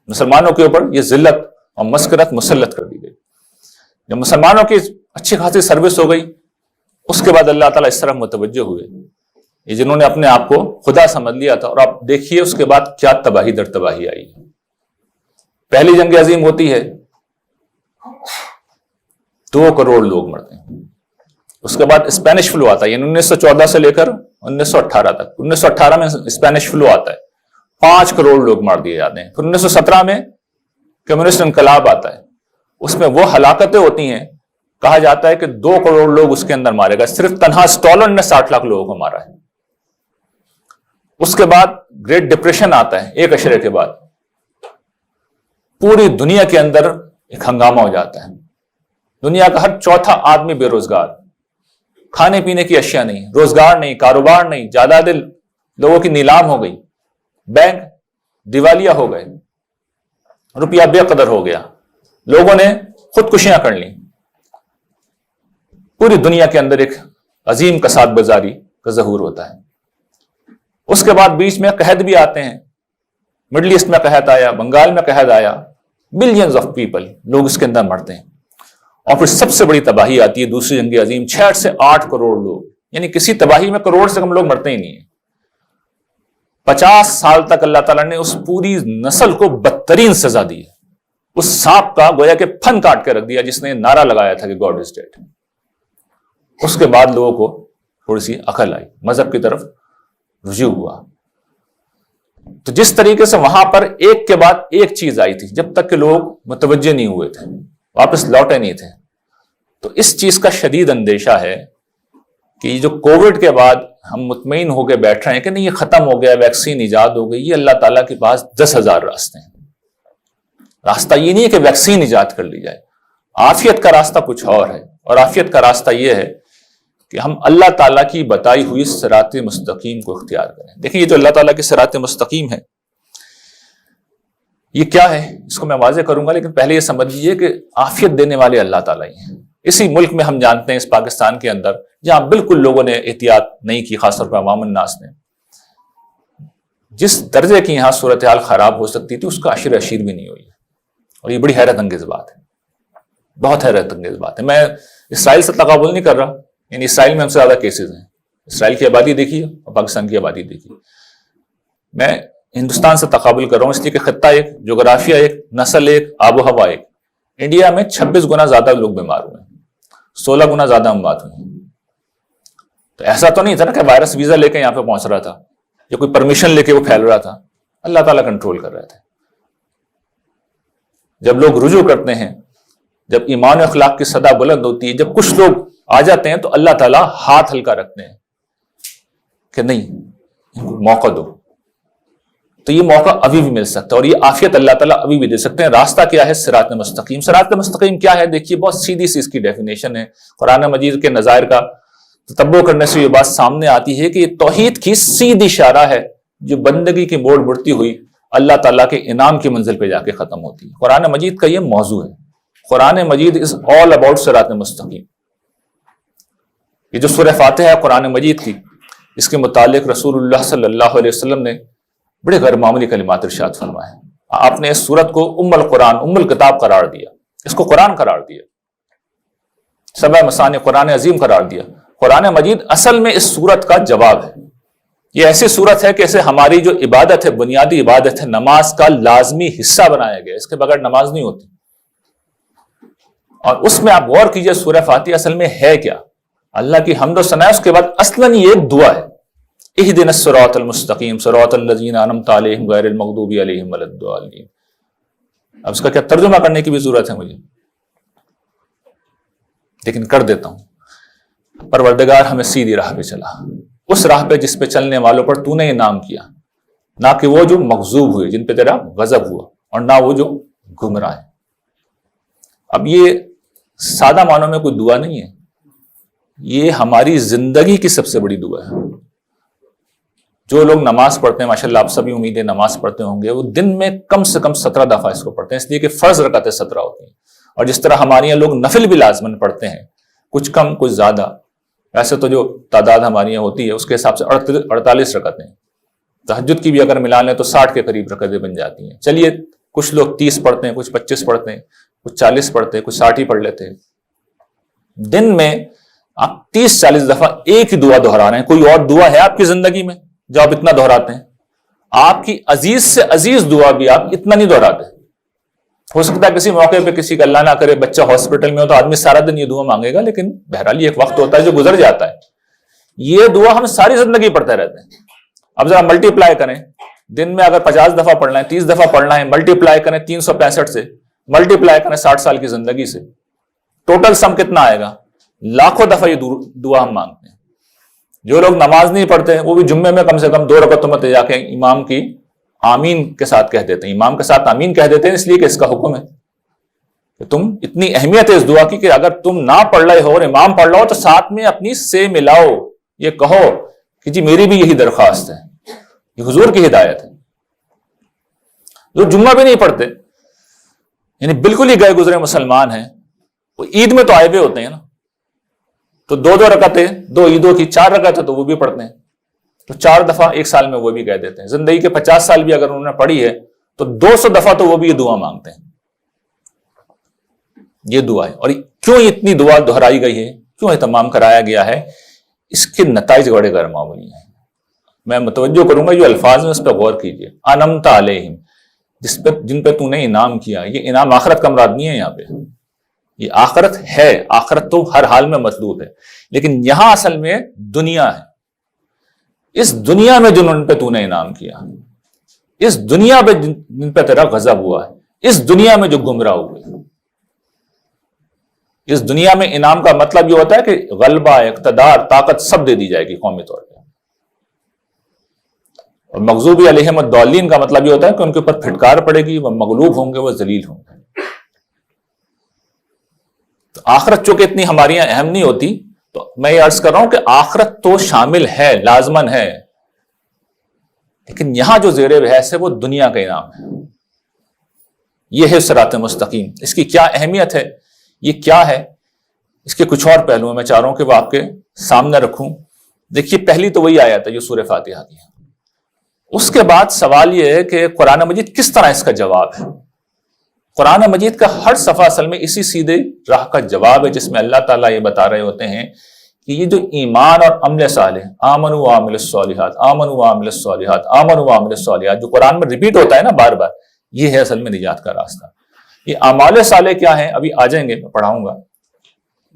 مسلمانوں کے اوپر یہ ذلت اور مسکنت مسلط کر دی گئی. جب مسلمانوں کی اچھی خاصی سروس ہو گئی، اس کے بعد اللہ تعالیٰ اس طرح متوجہ ہوئے، یہ جنہوں نے اپنے آپ کو خدا سمجھ لیا تھا. اور آپ دیکھیے اس کے بعد کیا تباہی در تباہی آئی. پہلی جنگ عظیم ہوتی ہے، 2 کروڑ لوگ مرتے ہیں. اس کے بعد اسپینش فلو آتا ہے، یعنی 1914 سے لے کر 1918 تک. 1918 میں اسپینش فلو آتا ہے، 5 کروڑ لوگ مار دیے جاتے ہیں. پھر 1917 میں کمیونسٹ انقلاب آتا ہے، اس میں وہ ہلاکتیں ہوتی ہیں، کہا جاتا ہے کہ 2 کروڑ لوگ اس کے اندر مارے گئے. صرف تنہا اسٹالن نے 60 لاکھ لوگوں کو مارا ہے. اس کے بعد گریٹ ڈپریشن آتا ہے، 1 عشرے کے بعد. پوری دنیا کے اندر ایک ہنگامہ ہو جاتا ہے. دنیا کا ہر چوتھا آدمی بے روزگار، کھانے پینے کی اشیاء نہیں، روزگار نہیں، کاروبار نہیں، جائیدادیں لوگوں کی نیلام ہو گئی، بینک دیوالیہ ہو گئے، روپیہ بے قدر ہو گیا، لوگوں نے خودکشیاں کر لیں. پوری دنیا کے اندر ایک عظیم کساد بازاری کا ظہور ہوتا ہے. اس کے بعد بیچ میں قحط بھی آتے ہیں، مڈل ایسٹ میں قحط آیا، بنگال میں قحط آیا، ملینز آف پیپل لوگ اس کے اندر مرتے ہیں. اور پھر سب سے بڑی تباہی آتی ہے دوسری جنگ عظیم، 6 سے 8 کروڑ لوگ، یعنی کسی تباہی میں کروڑ سے کم لوگ مرتے ہی نہیں ہیں. 50 سال تک اللہ تعالیٰ نے اس پوری نسل کو بدترین سزا دی ہے. اس سانپ کا گویا کہ پھن کاٹ کے رکھ دیا جس نے نعرہ لگایا تھا کہ گاڈ از ڈیڈ. اس کے بعد لوگوں کو تھوڑی سی عقل آئی، مذہب کی طرف رجوع ہوا. تو جس طریقے سے وہاں پر ایک کے بعد ایک چیز آئی تھی جب تک کہ لوگ متوجہ نہیں ہوئے تھے، واپس لوٹے نہیں تھے، تو اس چیز کا شدید اندیشہ ہے کہ یہ جو کووڈ کے بعد ہم مطمئن ہو کے بیٹھ رہے ہیں کہ نہیں یہ ختم ہو گیا، ویکسین ایجاد ہو گئی، یہ اللہ تعالیٰ کے پاس 10,000 راستے ہیں۔ راستہ یہ نہیں ہے کہ ویکسین ایجاد کر لی جائے، عافیت کا راستہ کچھ اور ہے، اور عافیت کا راستہ یہ ہے کہ ہم اللہ تعالیٰ کی بتائی ہوئی صراط مستقیم کو اختیار کریں۔ دیکھیں یہ جو اللہ تعالیٰ کی صراط مستقیم ہے یہ کیا ہے، اس کو میں واضح کروں گا، لیکن پہلے یہ سمجھ لیجیے کہ عافیت دینے والے اللہ تعالیٰ ہی ہیں۔ اسی ملک میں ہم جانتے ہیں، اس پاکستان کے اندر جہاں بالکل لوگوں نے احتیاط نہیں کی، خاص طور پر عوام الناس نے، جس درجے کی یہاں صورتحال خراب ہو سکتی تھی اس کا عشر اشیر بھی نہیں ہوئی ہے، اور یہ بڑی حیرت انگیز بات ہے، بہت حیرت انگیز بات ہے۔ میں اسرائیل سے تقابل نہیں کر رہا، یعنی اسرائیل میں ہم سے زیادہ کیسز ہیں، اسرائیل کی آبادی دیکھیے اور پاکستان کی آبادی دیکھیے۔ میں ہندوستان سے تقابل کر رہا ہوں اس لیے کہ خطہ ایک، جغرافیہ ایک، نسل ایک، آب و ہوا ایک۔ انڈیا میں 26 گنا زیادہ لوگ بیمار ہوئے ہیں، 16 گنا زیادہ اموات ہوئی ہیں۔ تو ایسا تو نہیں تھا نا کہ وائرس ویزا لے کے یہاں پہ پہنچ رہا تھا یا کوئی پرمیشن لے کے وہ پھیل رہا تھا، اللہ تعالیٰ کنٹرول کر رہے تھے۔ جب لوگ رجوع کرتے ہیں، جب ایمان و اخلاق کی صدا بلند ہوتی ہے، جب کچھ لوگ آ جاتے ہیں تو اللہ تعالیٰ ہاتھ ہلکا رکھتے ہیں کہ نہیں ان کو موقع دو۔ تو یہ موقع ابھی بھی مل سکتا ہے، اور یہ عافیت اللہ تعالیٰ ابھی بھی دے سکتے ہیں۔ راستہ کیا ہے؟ صراط مستقیم۔ صراط مستقیم کیا ہے؟ دیکھیے بہت سیدھی سی اس کی ڈیفینیشن ہے، قرآن مجید کے نظائر کا تتبع کرنے سے یہ بات سامنے آتی ہے کہ یہ توحید کی سیدھی شارہ ہے جو بندگی کی موڑ مڑتی ہوئی اللہ تعالیٰ کے انعام کی منزل پہ جا کے ختم ہوتی ہے۔ قرآن مجید کا یہ موضوع ہے، قرآن مجید از آل اباؤٹ صراط مستقیم۔ یہ جو سورہ فاتحہ ہے قرآن مجید کی، اس کے متعلق رسول اللہ صلی اللہ علیہ وسلم نے بڑے غیر معمولی کلمات ارشاد فرمائے۔ آپ نے اس سورت کو ام القرآن، ام الکتاب قرار دیا، اس کو قرآن قرار دیا، سبع مثانی قرآن عظیم قرار دیا۔ قرآن مجید اصل میں اس سورت کا جواب ہے۔ یہ ایسی سورت ہے کہ اسے ہماری جو عبادت ہے، بنیادی عبادت ہے، نماز کا لازمی حصہ بنایا گیا، اس کے بغیر نماز نہیں ہوتی۔ اور اس میں آپ غور کیجئے سورہ فاتحہ اصل میں ہے کیا؟ اللہ کی حمد و ثنا ہے، اس کے بعد اصلاً یہ ایک دعا ہے، اہدنا الصراط المستقیم صراط الذین انعمت علیہم غیر المغضوب علیہم ولا الضالین۔ اب اس کا کیا ترجمہ کرنے کی بھی ضرورت ہے مجھے، لیکن کر دیتا ہوں۔ پروردگار ہمیں سیدھی راہ پہ چلا، اس راہ پہ جس پہ چلنے والوں پر تو نے انعام کیا، نہ کہ وہ جو مغضوب ہوئے، جن پہ تیرا غضب ہوا، اور نہ وہ جو گمراہ ہیں۔ اب یہ سادہ معنوں میں کوئی دعا نہیں ہے، یہ ہماری زندگی کی سب سے بڑی دعا ہے۔ جو لوگ نماز پڑھتے ہیں، ماشاءاللہ آپ سبھی امیدیں نماز پڑھتے ہوں گے، وہ دن میں کم سے کم 17 دفعہ اس کو پڑھتے ہیں، اس لیے کہ فرض رکعتیں 17 ہوتی ہیں، اور جس طرح ہمارے یہاں لوگ نفل بھی لازماً پڑھتے ہیں، کچھ کم کچھ زیادہ، ویسے تو جو تعداد ہماری یہاں ہوتی ہے اس کے حساب سے 48 رکعتیں، تہجد کی بھی اگر ملا لیں تو 60 کے قریب رکعتیں بن جاتی ہیں۔ چلیے کچھ لوگ 30 پڑھتے ہیں، کچھ 25 پڑھتے ہیں، کچھ 40 پڑھتے ہیں، کچھ 60 ہی پڑھ لیتے ہیں۔ دن میں آپ 30-40 دفعہ ایک ہی دعا دہرا رہے ہیں۔ کوئی اور دعا ہے آپ کی زندگی میں جو آپ اتنا دہراتے ہیں؟ آپ کی عزیز سے عزیز دعا بھی آپ اتنا نہیں دہراتے۔ ہو سکتا ہے کسی موقع پہ کسی کا اللہ نہ کرے بچہ ہاسپٹل میں ہو تو آدمی سارا دن یہ دعا مانگے گا، لیکن بہرحال ایک وقت ہوتا ہے جو گزر جاتا ہے۔ یہ دعا ہم ساری زندگی پڑھتے رہتے ہیں۔ اب ذرا ملٹی پلائی کریں، دن میں اگر 50 دفعہ پڑھنا ہے، 30 دفعہ پڑھنا ہے، ملٹی پلائی کریں 365 سے، ملٹی پلائی کریں 60 سال کی زندگی سے، ٹوٹل سم کتنا آئے گا؟ لاکھوں دفعہ یہ دعا ہم مانگتے ہیں۔ جو لوگ نماز نہیں پڑھتے وہ بھی جمعے میں کم سے کم 2 رکعتوں میں جا کے امام کی آمین کے ساتھ کہہ دیتے ہیں، امام کے ساتھ آمین کہہ دیتے ہیں، اس لیے کہ اس کا حکم ہے کہ تم اتنی اہمیت ہے اس دعا کی کہ اگر تم نہ پڑھ رہے ہو اور امام پڑھ رہا ہو تو ساتھ میں اپنی سے ملاؤ، یہ کہو کہ جی میری بھی یہی درخواست ہے، یہ حضور کی ہدایت ہے۔ جو جمعہ بھی نہیں پڑھتے، یعنی بالکل ہی گئے گزرے مسلمان ہیں، وہ عید میں تو آئے ہوئے ہوتے ہیں نا، تو 2 رکعتیں 2 عیدوں کی 4 رکعتیں تو وہ بھی پڑھتے ہیں، تو 4 دفعہ ایک سال میں وہ بھی کہہ دیتے ہیں۔ زندگی کے 50 سال بھی اگر انہوں نے پڑھی ہے تو 200 دفعہ تو وہ بھی یہ دعا مانگتے ہیں۔ یہ دعا ہے، اور کیوں اتنی دعا دہرائی گئی ہے، کیوں اہتمام کرایا گیا ہے؟ اس کے نتائج بڑے غیر معمولی ہیں۔ میں متوجہ کروں گا یہ الفاظ میں، اس پہ غور کیجیے۔ انعمت علیہم، جن پہ تو نے انعام کیا، یہ انعام آخرت کا مراد نہیں ہے یہاں پہ، یہ آخرت ہے، آخرت تو ہر حال میں مطلوب ہے، لیکن یہاں اصل میں دنیا ہے۔ اس دنیا میں جنہوں نے پہ تو نے انعام کیا، اس دنیا پہ جن پہ تیرا غضب ہوا ہے، اس دنیا میں جو گمراہ ہوئے. اس دنیا میں انعام کا مطلب یہ ہوتا ہے کہ غلبہ، اقتدار، طاقت سب دے دی جائے گی قومی طور پہ. اور مغضوب علیہم الضالین کا مطلب یہ ہوتا ہے کہ ان کے اوپر پھٹکار پڑے گی، وہ مغلوب ہوں گے، وہ ذلیل ہوں گے. تو آخرت چونکہ اتنی ہمارے یہاں اہم نہیں ہوتی، تو میں یہ عرض کر رہا ہوں کہ آخرت تو شامل ہے، لازمن ہے، لیکن یہاں جو زیر بحث ہے وہ دنیا کا انعام ہے. یہ ہے صراط مستقیم. اس کی کیا اہمیت ہے، یہ کیا ہے، اس کے کچھ اور پہلو میں چاہ رہا ہوں کہ وہ آپ کے سامنے رکھوں. دیکھیے پہلی تو وہی آیت ہے جو سورہ فاتحہ کی ہے. اس کے بعد سوال یہ ہے کہ قرآن مجید کس طرح اس کا جواب ہے. قرآن مجید کا ہر صفحہ اصل میں اسی سیدھے راہ کا جواب ہے، جس میں اللہ تعالیٰ یہ بتا رہے ہوتے ہیں کہ یہ جو ایمان اور عمل صالح، آمنوا وعملوا الصالحات، آمنوا وعملوا الصالحات، آمنوا وعملوا الصالحات، جو قرآن میں ریپیٹ ہوتا ہے نا بار بار، یہ ہے اصل میں نجات کا راستہ. یہ اعمال صالح کیا ہیں ابھی آ جائیں گے، میں پڑھاؤں گا.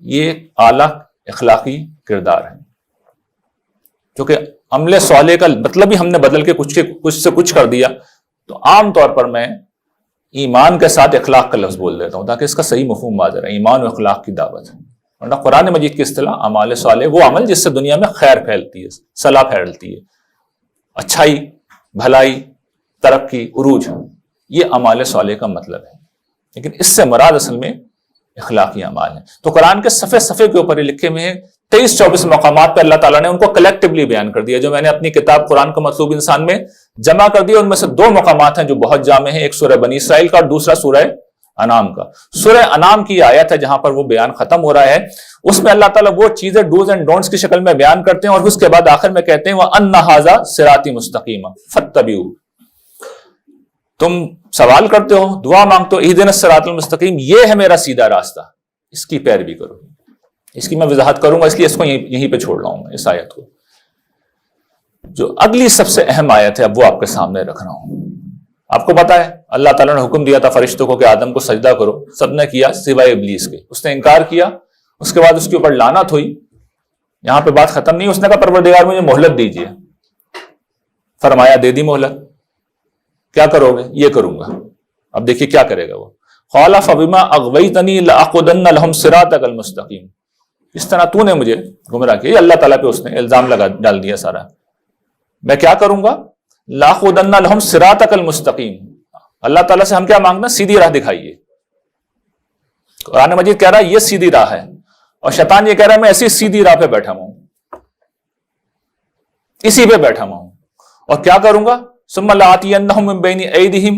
یہ اعلیٰ اخلاقی کردار ہے، کیونکہ عمل صالح کا مطلب ہی ہم نے بدل کے کچھ سے کچھ کر دیا. تو عام طور پر میں ایمان کے ساتھ اخلاق کا لفظ بول دیتا ہوں تاکہ اس کا صحیح مفہوم واضح رہے. ایمان و اخلاق کی دعوت ہے. ورنہ قرآن مجید کی اصطلاح اعمال صالح وہ عمل جس سے دنیا میں خیر پھیلتی ہے، صلاح پھیلتی ہے، اچھائی، بھلائی، ترقی، عروج، یہ اعمال صالح کا مطلب ہے. لیکن اس سے مراد اصل میں اخلاقی اعمال ہیں. تو قرآن کے صفحے کے اوپر یہ لکھے ہوئے ہیں 23-24 مقامات پہ اللہ تعالیٰ نے ان کو کلیکٹیولی بیان کر دیا، جو میں نے اپنی کتاب قرآن کا مطلوب انسان میں جمع کر دیا. ان میں سے 2 مقامات ہیں جو بہت جامع ہیں، ایک سورہ بنی اسرائیل کا اور دوسرا سورہ انعام کا. سورہ انعام کی آیت ہے جہاں پر وہ بیان ختم ہو رہا ہے. اس میں اللہ تعالیٰ وہ چیزیں ڈوز اینڈ ڈونٹس کی شکل میں بیان کرتے ہیں، اور اس کے بعد آخر میں کہتے ہیں وَأَنَّ هَٰذَا صِرَاطِي مُسْتَقِيمًا فَاتَّبِعُوهُ. تم سوال کرتے ہو، دعا مانگتے ہو، اهْدِنَا الصِّرَاطَ الْمُسْتَقِيمَ، یہ ہے میرا سیدھا راستہ، اس کی پیروی کرو. اس کی میں وضاحت کروں گا، اس لیے اس کو یہیں پہ چھوڑ رہا ہوں میں اس آیت کو. جو اگلی سب سے اہم آیت ہے اب وہ آپ کے سامنے رکھ رہا ہوں. آپ کو پتا ہے اللہ تعالیٰ نے حکم دیا تھا فرشتوں کو کہ آدم کو سجدہ کرو، سب نے کیا سوائے ابلیس کے. اس نے انکار کیا، اس کے بعد اس کے اوپر لعنت ہوئی. یہاں پہ بات ختم نہیں. اس نے کہا پروردگار مجھے مہلت دیجیے. فرمایا دے دی مہلت. کیا کرو گے؟ یہ کروں گا. اب دیکھیے کیا کرے گا وہ. قال فبما اغویتنی لاقعدن لهم صراطک المستقیم. اس طرح تو نے مجھے گمراہ کیا. اللہ تعالیٰ پہ اس نے الزام ڈال دیا سارا. میں کیا کروں گا؟ لاقعدن لهم صراطک المستقیم. اللہ تعالیٰ سے ہم کیا مانگنا؟ سیدھی راہ دکھائیے. قرآن مجید کہہ رہا ہے یہ سیدھی راہ ہے، اور شیطان یہ کہہ رہا ہے میں ایسی سیدھی راہ پہ بیٹھا ہوں، اسی پہ بیٹھا ہوں. اور کیا کروں گا؟ ثم لآتینہم من بین ایدیہم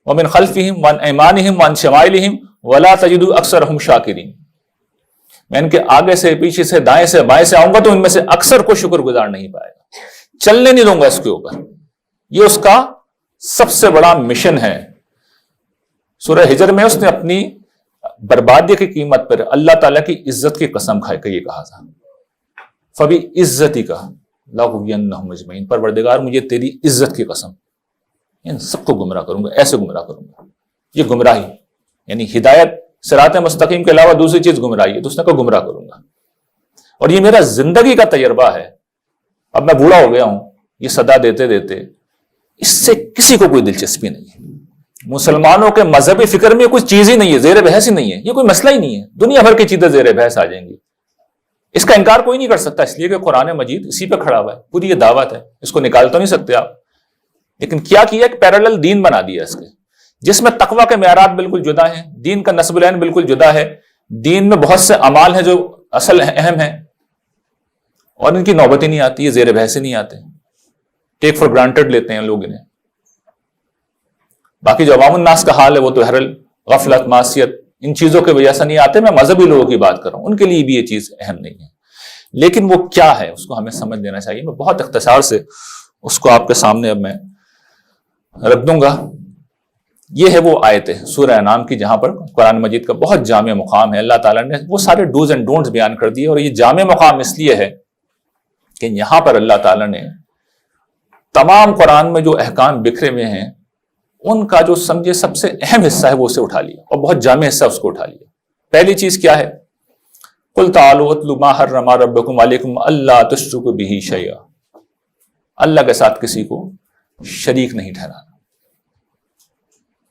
ومن خلفہم وعن ایمانہم وعن شمائلہم ولا تجد اکثرہم شاکرین. میں ان کے آگے سے، پیچھے سے، دائیں سے، بائیں سے آؤں گا تو ان میں سے اکثر کو شکر گزار نہیں پائے گا. چلنے نہیں دوں گا اس کے اوپر. یہ اس کا سب سے بڑا مشن ہے. سورہ ہجر میں اس نے اپنی بربادی کی قیمت پر اللہ تعالیٰ کی عزت کی قسم کھائے کہ یہ کہا تھا فبی عزتی کا لاغوینہم اجمعین. پروردگار مجھے تیری عزت کی قسم، ان سب کو گمراہ کروں گا، ایسے گمراہ کروں گا. یہ گمراہی یعنی ہدایت صراط مستقیم کے علاوہ دوسری چیز گمراہی ہے. تو اس نے کہا گمراہ کروں گا. اور یہ میرا زندگی کا تجربہ ہے. اب میں بوڑھا ہو گیا ہوں، یہ صدا دیتے دیتے اس سے کسی کو کوئی دلچسپی نہیں ہے. مسلمانوں کے مذہبی فکر میں کوئی چیز ہی نہیں ہے، زیر بحث ہی نہیں ہے. یہ کوئی مسئلہ ہی نہیں ہے. دنیا بھر کی چیزیں زیر بحث آ جائیں گی. اس کا انکار کوئی نہیں کر سکتا، اس لیے کہ قرآن مجید اسی پہ کھڑا ہوا ہے. پوری یہ دعوت ہے، اس کو نکال تو نہیں سکتے آپ. لیکن کیا ایک پیرالل دین بنا دیا اس کے، جس میں تقوی کے معیارات بالکل جدا ہیں، دین کا نصب العین بالکل جدا ہے. دین میں بہت سے اعمال ہیں جو اصل اہم ہیں اور ان کی نوبت ہی نہیں آتی، یہ زیر بحث ہی نہیں آتے. ٹیک فار گرانٹڈ لیتے ہیں لوگ انہیں. باقی جو عوام الناس کا حال ہے وہ تو حرل، غفلت، معصیت، ان چیزوں کی وجہ سے نہیں آتے. میں مذہبی لوگوں کی بات کر رہا ہوں، ان کے لیے بھی یہ چیز اہم نہیں ہے. لیکن وہ کیا ہے اس کو ہمیں سمجھ لینا چاہیے. میں بہت اختصار سے اس کو آپ کے سامنے اب میں رکھ دوں گا. یہ ہے وہ آیت ہے سورہ انعام کی جہاں پر قرآن مجید کا بہت جامع مقام ہے. اللہ تعالیٰ نے وہ سارے ڈوز اینڈ ڈونٹس بیان کر دیے. اور یہ جامع مقام اس لیے ہے کہ یہاں پر اللہ تعالیٰ نے تمام قرآن میں جو احکام بکھرے ہوئے ہیں ان کا جو سمجھے سب سے اہم حصہ ہے وہ اسے اٹھا لیا، اور بہت جامع حصہ اس کو اٹھا لیا. پہلی چیز کیا ہے؟ قل تعالوا اتلوا ما حرم ربکم علیکم الا تشرکوا بہ شیئا. اللہ کے ساتھ کسی کو شریک نہیں ٹھہرانا.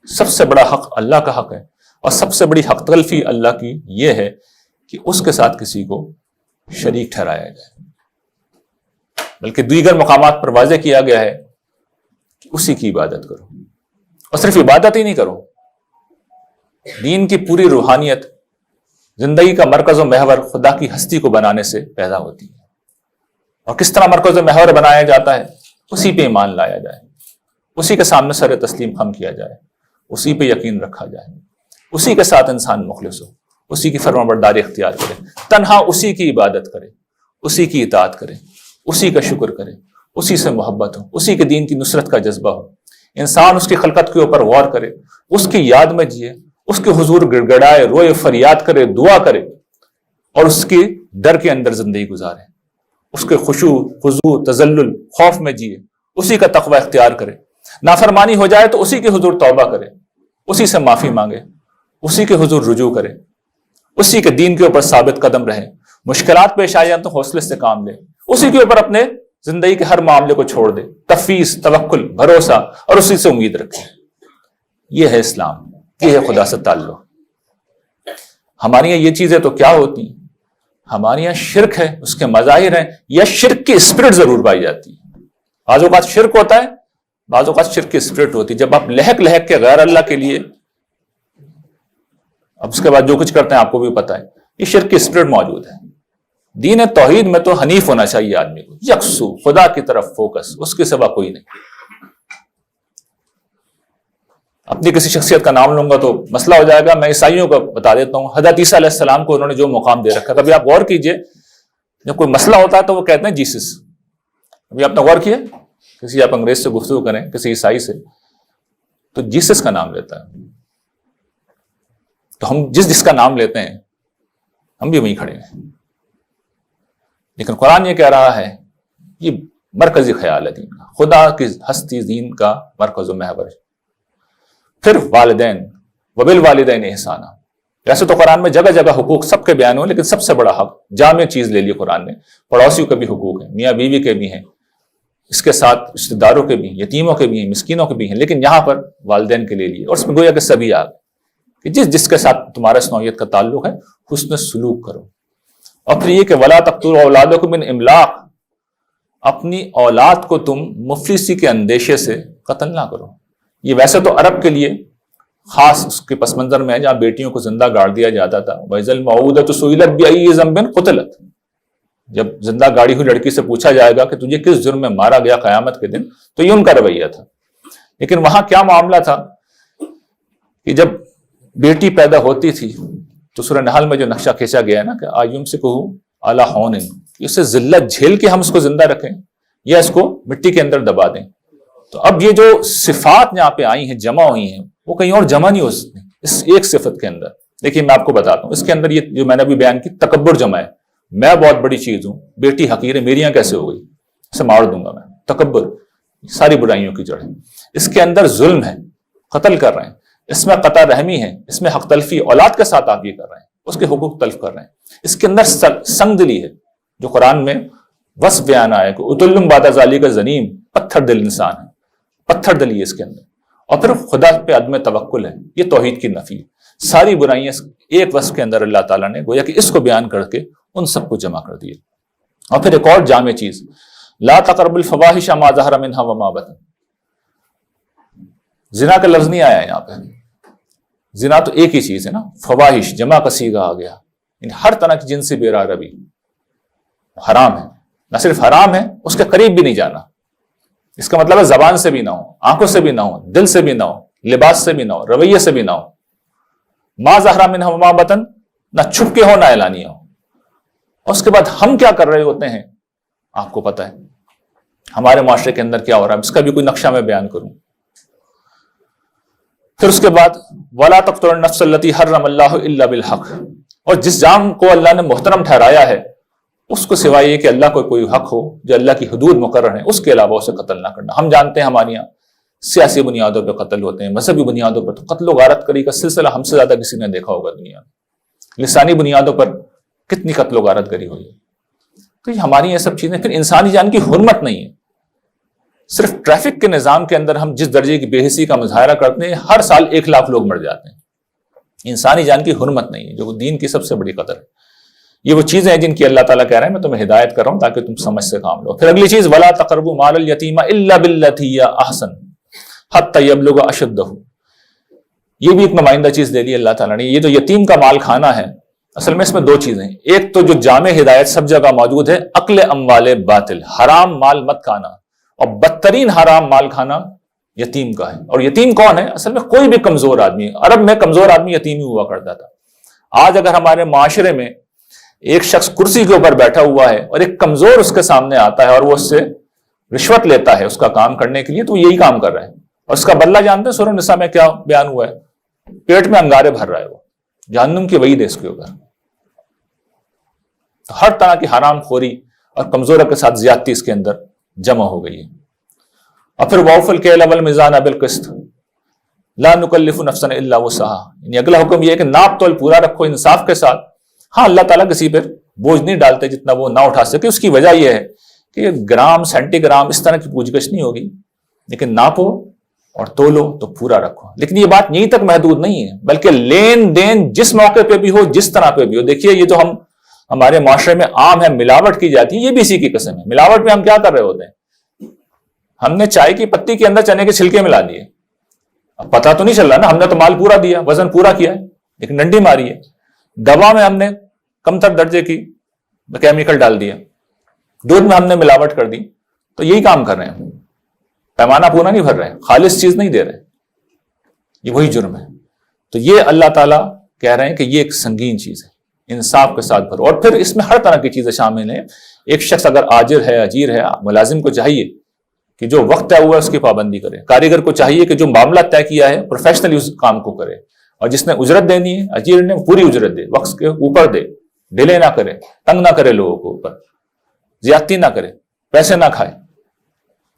سب سے بڑا حق اللہ کا حق ہے، اور سب سے بڑی حق تلفی اللہ کی یہ ہے کہ اس کے ساتھ کسی کو شریک ٹھہرایا جائے، بلکہ دیگر مقامات پر واضح کیا گیا ہے کہ اسی کی عبادت کرو، اور صرف عبادت ہی نہیں کرو، دین کی پوری روحانیت زندگی کا مرکز و محور خدا کی ہستی کو بنانے سے پیدا ہوتی ہے۔ اور کس طرح مرکز و محور بنایا جاتا ہے؟ اسی پہ ایمان لایا جائے، اسی کے سامنے سر تسلیم خم کیا جائے، اسی پہ یقین رکھا جائے، اسی کے ساتھ انسان مخلص ہو، اسی کی فرمانبرداری اختیار کرے، تنہا اسی کی عبادت کرے، اسی کی اطاعت کرے، اسی کا شکر کرے، اسی سے محبت ہو، اسی کے دین کی نصرت کا جذبہ ہو، انسان اس کی خلقت کے اوپر غور کرے، اس کی یاد میں جیے، اس کے حضور گڑ گڑائے، روئے، فریاد کرے، دعا کرے، اور اس کے ڈر کے اندر زندگی گزارے، اس کے خشوع، خضوع، تذلل، خوف میں جیے، اسی کا تقوی اختیار کرے، نافرمانی ہو جائے تو اسی کے حضور توبہ کرے، اسی سے معافی مانگے، اسی کے حضور رجوع کرے، اسی کے دین کے اوپر ثابت قدم رہے، مشکلات پیش آ جائیں تو حوصلے سے کام لے، اسی کے اوپر اپنے زندگی کے ہر معاملے کو چھوڑ دے، تفویض، توکل، بھروسہ، اور اسی سے امید رکھے۔ یہ ہے اسلام، یہ ہے خدا سے تعلق۔ ہمارے یہاں یہ چیزیں تو کیا ہوتی ہیں؟ ہمارے یہاں شرک ہے، اس کے مظاہر ہیں، یا شرک کی اسپرٹ ضرور پائی جاتی ہے۔ بعض اوقات شرک ہوتا ہے، بعض اوقات شرک کی اسپرٹ ہوتی ہے، جب آپ لہک لہک کے غیر اللہ کے لیے، اب اس کے بعد جو کچھ کرتے ہیں آپ کو بھی پتہ ہے، یہ شرک کی اسپرٹ موجود ہے۔ دین توحید میں تو حنیف ہونا چاہیے آدمی کو، یکسو، خدا کی طرف فوکس، اس کے سوا کوئی نہیں۔ اپنی کسی شخصیت کا نام لوں گا تو مسئلہ ہو جائے گا، میں عیسائیوں کا بتا دیتا ہوں۔ حضرت عیسیٰ علیہ السلام کو انہوں نے جو مقام دے رکھا، کبھی آپ غور کیجئے، جب کوئی مسئلہ ہوتا ہے تو وہ کہتے ہیں جیسس۔ ابھی آپ نے غور کیا، کسی آپ انگریز سے گفتگو کریں، کسی عیسائی سے، تو جیسس کا نام لیتا ہے۔ تو ہم جس کا نام لیتے ہیں ہم بھی وہیں کھڑے ہیں، لیکن قرآن یہ کہہ رہا ہے، یہ مرکزی خیال ہے دین کا، خدا کی ہستی دین کا مرکز و محور ہے۔ پھر والدین، وبالوالدین احسانا، ویسے تو قرآن میں جگہ جگہ حقوق سب کے بیان ہوئے، لیکن سب سے بڑا حق جامع چیز لے لی قرآن نے، پڑوسیوں کے بھی حقوق ہیں، میاں بیوی کے بھی ہیں، اس کے ساتھ رشتہ داروں کے بھی ہیں، یتیموں کے بھی ہیں، مسکینوں کے بھی ہیں، لیکن یہاں پر والدین کے لے لیے، اور اس میں گویا کہ سبھی آ گئے کہ جس کے ساتھ تمہارا اس نوعیت کا تعلق ہے حسن سلوک کرو۔ اور پھر یہ کہ ولا تقتلوا اولادکم من املاق، اپنی اولاد کو تم مفلسی کے اندیشے سے قتل نہ کرو۔ یہ ویسے تو عرب کے لیے خاص اس کے پس منظر میں ہے، جہاں بیٹیوں کو زندہ گاڑ دیا جاتا تھا، وَإِذَا الْمَوْءُودَةُ سُئِلَتْ بِأَيِّ ذَنبٍ قُتِلَتْ، جب زندہ گاڑی ہوئی لڑکی سے پوچھا جائے گا کہ تجھے کس جرم میں مارا گیا قیامت کے دن، تو یہ ان کا رویہ تھا۔ لیکن وہاں کیا معاملہ تھا کہ جب بیٹی پیدا ہوتی تھی تو سورہ نحل میں جو نقشہ کھینچا گیا ہے نا کہ آیمسکہ علی ہون، اسے ذلت جھیل کے ہم اس کو زندہ رکھیں یا اس کو مٹی کے اندر دبا دیں۔ تو اب یہ جو صفات یہاں پہ آئی ہیں، جمع ہوئی ہیں، وہ کہیں اور جمع نہیں ہو سکتی اس ایک صفت کے اندر۔ دیکھیے میں آپ کو بتاتا ہوں، اس کے اندر یہ جو میں نے ابھی بیان کی تکبر جمع ہے، میں بہت بڑی چیز ہوں، بیٹی حقیر ہے، میری یہاں کیسے ہو گئی، اسے مار دوں گا میں، تکبر ساری برائیوں کی جڑ ہے۔ اس کے اندر ظلم ہے، قتل کر رہے ہیں، اس میں قطع رحمی ہے، اس میں حق تلفی، اولاد کے ساتھ آپ یہ کر رہے ہیں، اس کے حقوق تلف کر رہے ہیں۔ اس کے اندر سنگ دلی ہے، جو قرآن میں وصف بیان آیا کہ اتلم بعد ذالک زنیم، پتھر دل انسان ہے، پتھر دلی ہے اس کے اندر۔ اور پھر خدا پہ عدم توکل ہے، یہ توحید کی نفی ہے۔ ساری برائیاں ایک وصف کے اندر اللہ تعالیٰ نے گویا کہ اس کو بیان کر کے ان سب کو جمع کر دیا۔ اور پھر ایک اور جامع چیز، لا تقربوا الفواحش ما ظہر منها وما بطن، زنا کا لفظ نہیں آیا یہاں پہ، زنا تو ایک ہی چیز ہے نا، فواحش جمع کا صیغہ آ گیا، ہر طرح کی جنسی بے روی حرام ہے، نہ صرف حرام ہے، اس کے قریب بھی نہیں جانا۔ اس کا مطلب ہے زبان سے بھی نہ ہو، آنکھوں سے بھی نہ ہو، دل سے بھی نہ ہو، لباس سے بھی نہ ہو، رویے سے بھی نہ ہو، ما ظہر منها وما بطن، نہ چھپ کے ہو نہ اعلانیہ ہو۔ اور اس کے بعد ہم کیا کر رہے ہوتے ہیں آپ کو پتہ ہے، ہمارے معاشرے کے اندر کیا ہو رہا ہے، اس کا بھی کوئی نقشہ میں بیان کروں۔ پھر اس کے بعد وَلَا تَقْتُلُوا النَّفْسَ الَّتِي حَرَّمَ اللَّهُ إِلَّا بِالْحَقِّ، اور جس جان کو اللہ نے محترم ٹھہرایا ہے اس کو سوائے یہ کہ اللہ کو کوئی حق ہو جو اللہ کی حدود مقرر ہیں، اس کے علاوہ اسے قتل نہ کرنا۔ ہم جانتے ہیں ہمارے یہاں سیاسی بنیادوں پہ قتل ہوتے ہیں، مذہبی بنیادوں پر، تو قتل و غارت کری کا سلسلہ ہم سے زیادہ کسی نے دیکھا ہوگا دنیا میں۔ لسانی بنیادوں پر کتنی قتل و غارت کری ہوئی ہے۔ تو یہ ہماری یہ سب چیزیں، پھر انسانی جان کی حرمت نہیں ہے۔ صرف ٹریفک کے نظام کے اندر ہم جس درجے کی بے حسی کا مظاہرہ کرتے ہیں، ہر سال 1 لاکھ لوگ مر جاتے ہیں۔ انسانی جان کی حرمت نہیں ہے، جو دین کی سب سے بڑی قدر ہے۔ یہ وہ چیزیں ہیں جن کی اللہ تعالیٰ کہہ رہے ہیں میں تمہیں ہدایت کر رہا ہوں تاکہ تم سمجھ سے کام لو۔ پھر اگلی چیز وَلَا تَقْرَبُوا مَالَ الْيَتِيمَ إِلَّا بِالَّتِي هِيَ أَحْسَنُ حَتَّى يَبْلُغَ أَشُدَّهُ۔ یہ بھی ایک نمائندہ چیز دے دی اللہ تعالیٰ نے۔ یہ جو یتیم کا مال کھانا ہے، اصل میں اس میں 2 چیزیں ہیں۔ ایک تو جو جامع ہدایت سب جگہ موجود ہے، اکل اموال باطل، حرام مال مت کھانا، اور بدترین حرام مال کھانا یتیم کا ہے۔ اور یتیم کون ہے؟ اصل میں کوئی بھی کمزور آدمی۔ عرب میں کمزور آدمی یتیم ہی ہوا کرتا تھا۔ آج اگر ہمارے معاشرے میں ایک شخص کرسی کے اوپر بیٹھا ہوا ہے اور ایک کمزور اس کے سامنے آتا ہے اور وہ اس سے رشوت لیتا ہے اس کا کام کرنے کے لیے، تو یہی کام کر رہا ہے، اور اس کا بدلہ جانتے ہیں سورہ نساء میں کیا بیان ہوا ہے؟ پیٹ میں انگارے بھر رہا ہے، وہ جہنم کی وعید ہے اس کے اوپر۔ تو ہر طرح کی حرام خوری اور کمزوروں کے ساتھ زیادتی اس کے اندر جمع ہو گئی ہے۔ اور پھر وَأَوْفُوا الْكَيْلَ وَالْمِيزَانَ بِالْقِسْطِ لَا نُكَلِّفُ نَفْسًا إِلَّا وُسْعَهَا، یعنی اگلا حکم یہ ہے کہ ناپ تول پورا رکھو انصاف کے ساتھ۔ ہاں، اللہ تعالیٰ کسی پر بوجھ نہیں ڈالتے جتنا وہ نہ اٹھا سکے۔ اس کی وجہ یہ ہے کہ گرام سینٹی گرام اس طرح کی پوچھ گچھ نہیں ہوگی، لیکن ناپو اور تولو تو پورا رکھو۔ لیکن یہ بات یہیں تک محدود نہیں ہے، بلکہ لین دین جس موقع پہ بھی ہو، جس طرح پہ بھی ہو۔ دیکھیے یہ جو ہمارے معاشرے میں عام ہے، ملاوٹ کی جاتی ہے، یہ بھی اسی کی قسم ہے۔ ملاوٹ میں ہم کیا کر رہے ہوتے ہیں؟ ہم نے چائے کی پتی کے اندر چنے کے چھلکے ملا دیے، اب پتہ تو نہیں چل رہا نا، ہم نے تو مال پورا دیا، وزن پورا کیا ہے، لیکن ڈنڈی ماری ہے۔ دوا میں ہم نے کم تر درجے کی کیمیکل ڈال دیا، دودھ میں ہم نے ملاوٹ کر دی، تو یہی کام کر رہے ہیں، پیمانہ پورا نہیں بھر رہے، خالص چیز نہیں دے رہے، یہ وہی جرم ہے۔ تو یہ اللہ تعالیٰ کہہ رہے ہیں کہ یہ ایک سنگین چیز ہے، انصاف کے ساتھ بھرو۔ اور پھر اس میں ہر طرح کی چیزیں شامل ہیں۔ ایک شخص اگر آجر ہے، اجیر ہے، ملازم کو چاہیے کہ جو وقت طے ہوا ہے اس کی پابندی کرے، کاریگر کو چاہیے کہ جو معاملہ طے کیا ہے پروفیشنلی اس کام کو کرے، اور جس نے اجرت دینی ہے اجیر نے پوری اجرت دے، وقت کے اوپر دے، ڈیلے نہ کرے، تنگ نہ کرے لوگوں کو اوپر، زیادتی نہ کرے، پیسے نہ کھائے۔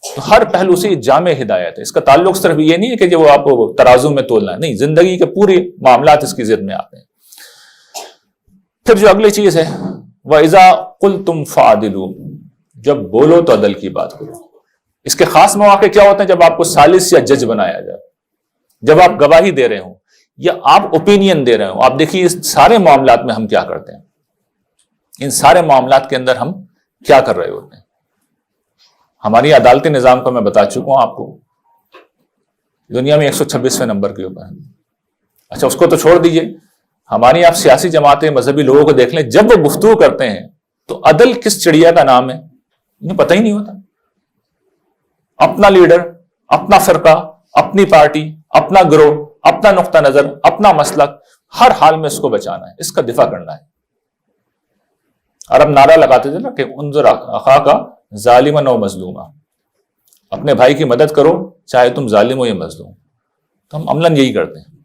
تو ہر پہلو سے یہ جامع ہدایت ہے۔ اس کا تعلق صرف یہ نہیں ہے کہ جو آپ کو ترازو میں تولنا ہے، نہیں، زندگی کے پورے معاملات اس کی ضد میں آتے ہیں۔ پھر جو اگلی چیز ہے وَإِذَا قُلْتُمْ فَعْدِلُوا، جب بولو تو عدل کی بات کرو۔ اس کے خاص مواقع کیا ہوتے ہیں؟ جب آپ کو ثالث یا جج بنایا جائے، جب آپ گواہی دے رہے ہوں یا آپ اوپینین دے رہے ہوں۔ آپ دیکھیے اس سارے معاملات میں ہم کیا کرتے ہیں، ان سارے معاملات کے اندر ہم کیا کر رہے ہوتے ہیں۔ ہماری عدالتی نظام کو میں بتا چکا ہوں آپ کو، دنیا میں 126ویں نمبر کے اوپر ہے۔ اچھا، اس کو تو چھوڑ دیجئے، ہماری آپ سیاسی جماعتیں، مذہبی لوگوں کو دیکھ لیں، جب وہ گفتگو کرتے ہیں تو عدل کس چڑیا کا نام ہے انہیں پتہ ہی نہیں ہوتا۔ اپنا لیڈر، اپنا فرقہ، اپنی پارٹی، اپنا گروہ، اپنا نقطہ نظر، اپنا مسلک، ہر حال میں اس کو بچانا ہے، اس کا دفاع کرنا ہے۔ عرب نعرہ لگاتے تھے نا کہ انظر اخاک ظالما و مظلوما، اپنے بھائی کی مدد کرو چاہے تم ظالم ہو یا مظلوم۔ تو ہم عملاً یہی کرتے ہیں۔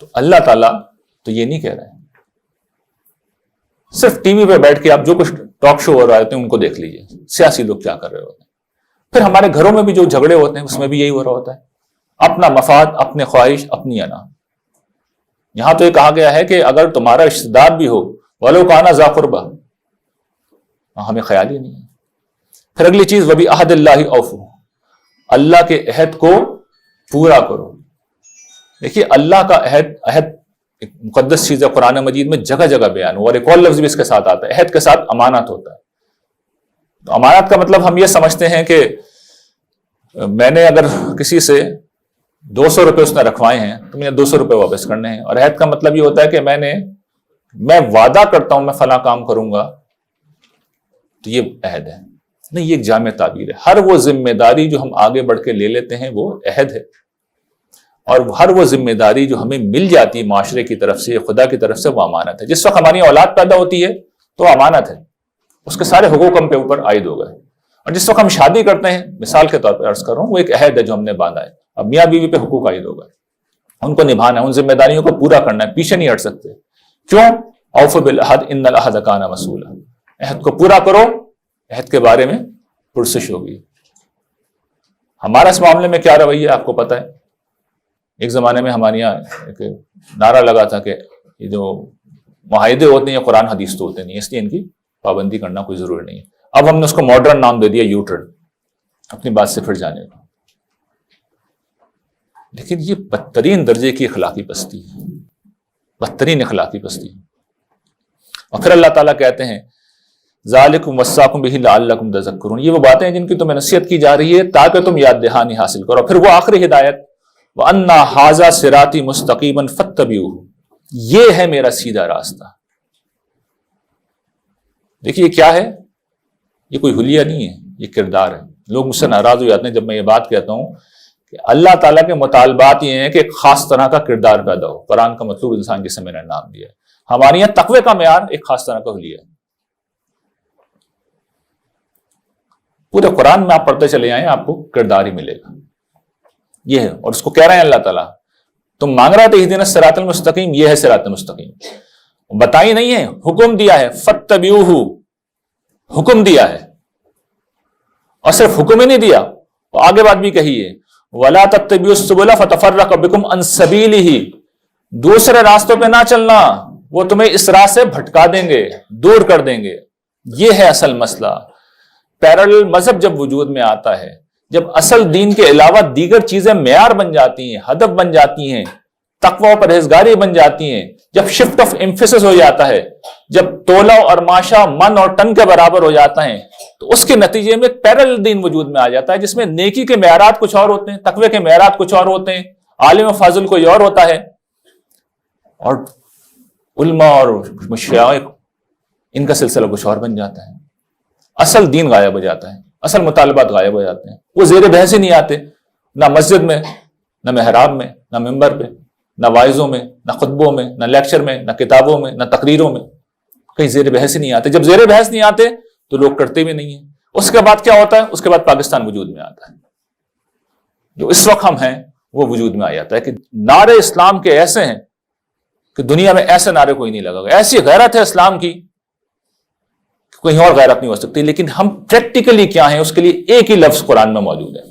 تو اللہ تعالیٰ تو یہ نہیں کہہ رہے ہیں، صرف ٹی وی پہ بیٹھ کے آپ جو کچھ ٹاک شو ہو رہا ہوتے ہیں ان کو دیکھ لیجئے، سیاسی لوگ کیا کر رہے ہوتے ہیں۔ پھر ہمارے گھروں میں بھی جو جھگڑے ہوتے ہیں اس میں بھی یہی ہو رہا ہوتا ہے، اپنا مفاد، اپنے خواہش، اپنی انا۔ یہاں تو یہ کہا گیا ہے کہ اگر تمہارا رشتہ دار بھی ہو وَلَوْ كَانَ ذَا قُرْبَىٰ، ہمیں خیال ہی نہیں ہے۔ پھر اگلی چیز وَبِعَهْدِ اللَّهِ أَوْفُوا، اللہ کے عہد کو پورا کرو۔ دیکھیے اللہ کا عہد ایک مقدس چیز ہے، قرآن مجید میں جگہ جگہ بیان ہوا، اور ایک اور لفظ بھی اس کے ساتھ آتا ہے، عہد کے ساتھ امانت ہوتا ہے۔ تو امانت کا مطلب ہم یہ سمجھتے ہیں کہ میں نے اگر کسی سے 200 روپے اس نے رکھوائے ہیں تو مجھے 200 روپے واپس کرنے ہیں، اور عہد کا مطلب یہ ہوتا ہے کہ میں وعدہ کرتا ہوں میں فلاں کام کروں گا، تو یہ عہد ہے۔ نہیں، یہ ایک جامع تعبیر ہے۔ ہر وہ ذمہ داری جو ہم آگے بڑھ کے لے لیتے ہیں وہ عہد ہے، اور ہر وہ ذمہ داری جو ہمیں مل جاتی ہے معاشرے کی طرف سے، خدا کی طرف سے، وہ امانت ہے۔ جس وقت ہماری اولاد پیدا ہوتی ہے تو امانت ہے، اس کے سارے حقوق ہم پہ اوپر عائد ہو گئے۔ اور جس وقت ہم شادی کرتے ہیں، مثال کے طور پہ عرض کر رہا ہوں، وہ ایک عہد ہے جو ہم نے باندھا ہے، اب میاں بیوی پہ حقوق عائد ہو گئے، ان کو نبھانا ہے، ان ذمہ داریوں کو پورا کرنا ہے، پیچھے نہیں ہٹ سکتے۔ کیوں؟ اوفوا بالعہد ان العہد کان مسئولا، عہد کو پورا کرو، عہد کے بارے میں پرسش ہوگی۔ ہمارا اس معاملے میں کیا رویہ آپ کو پتہ ہے؟ ایک زمانے میں ہمارے یہاں ایک نعرہ لگا تھا کہ یہ جو معاہدے ہوتے ہیں یہ قرآن حدیث تو ہوتے نہیں، اس لیے ان کی پابندی کرنا کوئی ضروری نہیں ہے۔ اب ہم نے اس کو ماڈرن نام دے دیا، یو ٹرن، اپنی بات سے پھر جانے کا. لیکن یہ بدترین درجے کی اخلاقی پستی ہے، بدترین اخلاقی پستی. اور پھر اللہ تعالیٰ کہتے ہیں ذالکم وصاکم بہ لعلکم تذکرون، یہ وہ باتیں ہیں جن کی تمہیں نصیحت کی جا رہی ہے تاکہ تم یاد دہانی حاصل کرو. پھر وہ آخری ہدایت وَأَنَّ هَٰذَا صِرَاطِي مُسْتَقِيمًا فَاتَّبِعُوهُ، یہ ہے میرا سیدھا راستہ. دیکھیے یہ کیا ہے، یہ کوئی حلیہ نہیں ہے، یہ کردار ہے. لوگ مجھ سے ناراض ہو جاتے ہیں جب میں یہ بات کہتا ہوں کہ اللہ تعالیٰ کے مطالبات یہ ہیں کہ ایک خاص طرح کا کردار پیدا ہو. قرآن کا مطلوب انسان جسے میں نے نام دیا ہے. ہمارے یہاں تقوی کا معیار ایک خاص طرح کا حلیہ ہے. پورے قرآن میں آپ پڑھتے چلے جائیں آپ کو کردار ہی ملے گا. یہ ہے، اور اس کو کہہ رہے ہیں اللہ تعالیٰ تم مانگ رہے تھے اہدنا الصراط المستقیم، یہ ہے صراط المستقیم. بتائی نہیں ہے، حکم دیا ہے، فاتبعوہ، حکم دیا ہے. اور صرف حکم ہی نہیں دیا، آگے بات بھی کہی ہے وَلَا تَتَّبِعُوا السُّبُلَ فَتَفَرَّقَ بِكُمْ عَنْ سَبِيلِهِ، دوسرے راستوں پہ نہ چلنا، وہ تمہیں اس راہ سے بھٹکا دیں گے، دور کر دیں گے. یہ ہے اصل مسئلہ. پیرالل مذہب جب وجود میں آتا ہے، جب اصل دین کے علاوہ دیگر چیزیں معیار بن جاتی ہیں، ہدف بن جاتی ہیں، تقوی و پرہیزگاری بن جاتی ہیں، جب شفٹ آف ایمفیسس ہو جاتا ہے، جب تولہ اور ماشا من اور ٹن کے برابر ہو جاتا ہے، تو اس کے نتیجے میں پیرالل دین وجود میں آ جاتا ہے جس میں نیکی کے معیارات کچھ اور ہوتے ہیں، تقوی کے معیارات کچھ اور ہوتے ہیں، عالم و فاضل کوئی اور ہوتا ہے، اور علماء اور مشائخ ان کا سلسلہ کچھ اور بن جاتا ہے. اصل دین غائب ہو جاتا ہے، اصل مطالبات غائب ہو جاتے ہیں. وہ زیر بحث ہی نہیں آتے، نہ مسجد میں، نہ محراب میں، نہ ممبر پہ، نہ وائزوں میں، نہ خطبوں میں، نہ لیکچر میں، نہ کتابوں میں، نہ تقریروں میں، کہیں زیر بحث ہی نہیں آتے. جب زیر بحث نہیں آتے تو لوگ کرتے بھی نہیں ہیں. اس کے بعد کیا ہوتا ہے؟ اس کے بعد پاکستان وجود میں آتا ہے. جو اس وقت ہم ہیں وہ وجود میں آ جاتا ہے کہ نعرے اسلام کے ایسے ہیں کہ دنیا میں ایسے نعرے کوئی نہیں لگا گا. ایسی غیرت ہے اسلام کی، کہیں اور غیرت نہیں ہو سکتی. لیکن ہم پریکٹیکلی کیا ہیں، اس کے لیے ایک ہی لفظ قرآن میں موجود ہے،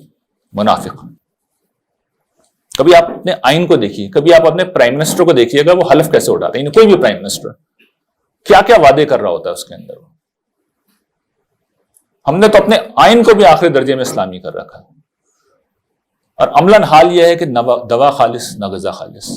منافق. کبھی آپ اپنے آئین کو دیکھیے، کبھی آپ اپنے پرائم منسٹر کو دیکھیے گا وہ حلف کیسے اٹھاتے ہیں. کوئی بھی پرائم منسٹر کیا کیا وعدے کر رہا ہوتا ہے اس کے اندر. ہم نے تو اپنے آئین کو بھی آخری درجے میں اسلامی کر رکھا ہے، اور عملاً حال یہ ہے کہ نہ دوا خالص نہ غذا خالص.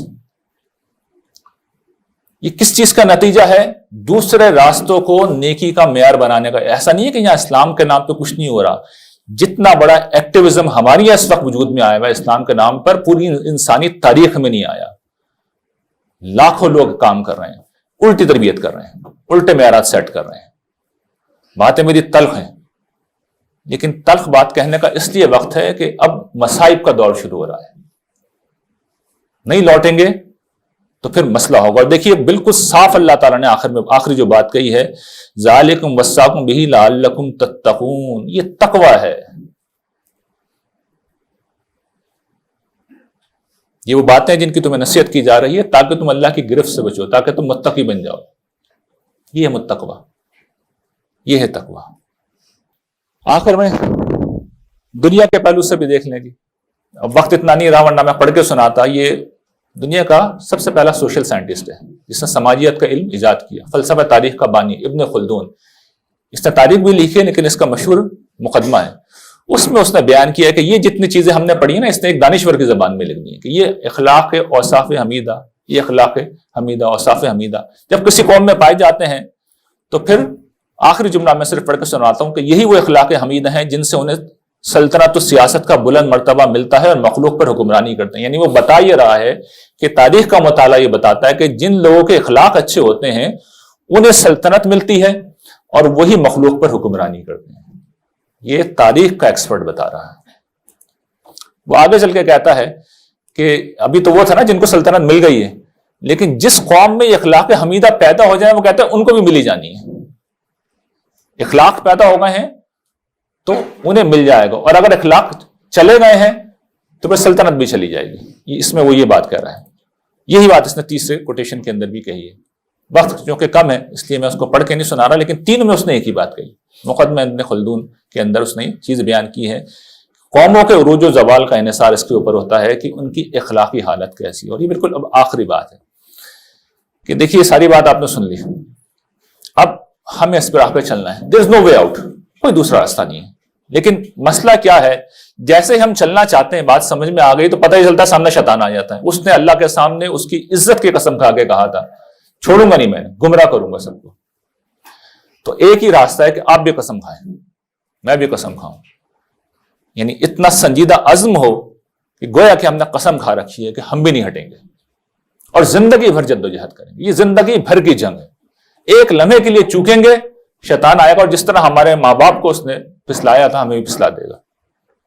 یہ کس چیز کا نتیجہ ہے؟ دوسرے راستوں کو نیکی کا معیار بنانے کا. ایسا نہیں ہے کہ یہاں اسلام کے نام پہ کچھ نہیں ہو رہا. جتنا بڑا ایکٹیویزم ہماری اس وقت وجود میں آیا ہوا ہے اسلام کے نام پر، پوری انسانی تاریخ میں نہیں آیا. لاکھوں لوگ کام کر رہے ہیں، الٹی تربیت کر رہے ہیں، الٹے معیارات سیٹ کر رہے ہیں. باتیں میری تلخ ہیں، لیکن تلخ بات کہنے کا اس لیے وقت ہے کہ اب مصائب کا دور شروع ہو رہا ہے. نہیں لوٹیں گے تو پھر مسئلہ ہوگا. اور دیکھیے بالکل صاف اللہ تعالیٰ نے آخر میں آخری جو بات کہی ہے ذالکم وصاکم بہ لعلکم تتقون، یہ تقوی ہے. یہ وہ باتیں جن کی تمہیں نصیحت کی جا رہی ہے تاکہ تم اللہ کی گرفت سے بچو، تاکہ تم متقی بن جاؤ. یہ ہے متقوی، یہ ہے تقوی. آخر میں دنیا کے پہلو سے بھی دیکھ لیں گے. اب وقت اتنا نہیں رہا ورنہ میں پڑھ کے سناتا. یہ دنیا کا سب سے پہلا سوشل سائنٹسٹ ہے جس نے سماجیت کا علم ایجاد کیا. فلسفہ تاریخ کا بانی ابن خلدون. اس نے تاریخ بھی لکھی ہے لیکن اس کا مشہور مقدمہ ہے. اس میں اس نے بیان کیا ہے کہ یہ جتنی چیزیں ہم نے پڑھی ہیں نا، اس نے ایک دانشور کی زبان میں لکھنی ہے کہ یہ اخلاق اوصاف حمیدہ، یہ اخلاق حمیدہ اوصاف حمیدہ جب کسی قوم میں پائے جاتے ہیں تو پھر آخری جملہ میں صرف پڑھ کے سناتا ہوں کہ یہی وہ اخلاق حمیدہ ہیں جن سے انہیں سلطنت و سیاست کا بلند مرتبہ ملتا ہے اور مخلوق پر حکمرانی کرتے ہیں. یعنی وہ بتا یہ رہا ہے کہ تاریخ کا مطالعہ یہ بتاتا ہے کہ جن لوگوں کے اخلاق اچھے ہوتے ہیں انہیں سلطنت ملتی ہے اور وہی مخلوق پر حکمرانی کرتے ہیں. یہ تاریخ کا ایکسپرٹ بتا رہا ہے. وہ آگے چل کے کہتا ہے کہ ابھی تو وہ تھا نا جن کو سلطنت مل گئی ہے، لیکن جس قوم میں یہ اخلاق حمیدہ پیدا ہو جائے وہ کہتے ہیں ان کو بھی ملی جانی ہے. اخلاق پیدا ہو گئے ہیں تو انہیں مل جائے گا، اور اگر اخلاق چلے گئے ہیں تو پھر سلطنت بھی چلی جائے گی. اس میں وہ یہ بات کہہ رہا ہے. یہی بات اس نے تیسرے کوٹیشن کے اندر بھی کہی ہے. وقت جو کہ کم ہے اس لیے میں اس کو پڑھ کے نہیں سنا رہا، لیکن تینوں میں اس نے ایک ہی بات کہی. مقدمہ ابن خلدون کے اندر اس نے چیز بیان کی ہے قوموں کے عروج و زوال کا انحصار اس کے اوپر ہوتا ہے کہ ان کی اخلاقی حالت کیسی. اور یہ بالکل اب آخری بات ہے کہ دیکھیے ساری بات آپ نے سن لی، اب ہمیں اس پر آ پہ چلنا ہے. دیر از نو وے آؤٹ. کوئی دوسرا راستہ نہیں ہے. لیکن مسئلہ کیا ہے, جیسے ہم چلنا چاہتے ہیں, بات سمجھ میں آ گئی تو پتہ ہی چلتا سامنے شیطان آ جاتا ہے. اس نے اللہ کے سامنے اس کی عزت کی قسم کھا کے کہا تھا چھوڑوں گا نہیں, میں گمراہ کروں گا سب کو. تو ایک ہی راستہ ہے کہ آپ بھی قسم کھائیں, میں بھی قسم کھاؤں. یعنی اتنا سنجیدہ عزم ہو کہ گویا کہ ہم نے قسم کھا رکھی ہے کہ ہم بھی نہیں ہٹیں گے, اور زندگی بھر جدوجہد کریں گے. یہ زندگی بھر کی جنگ ہے. ایک لمحے کے لیے چوکیں گے, شیطان آئے گا, اور جس طرح ہمارے ماں باپ کو اس نے پھسلایا تھا ہمیں بھی پھسلا دے گا.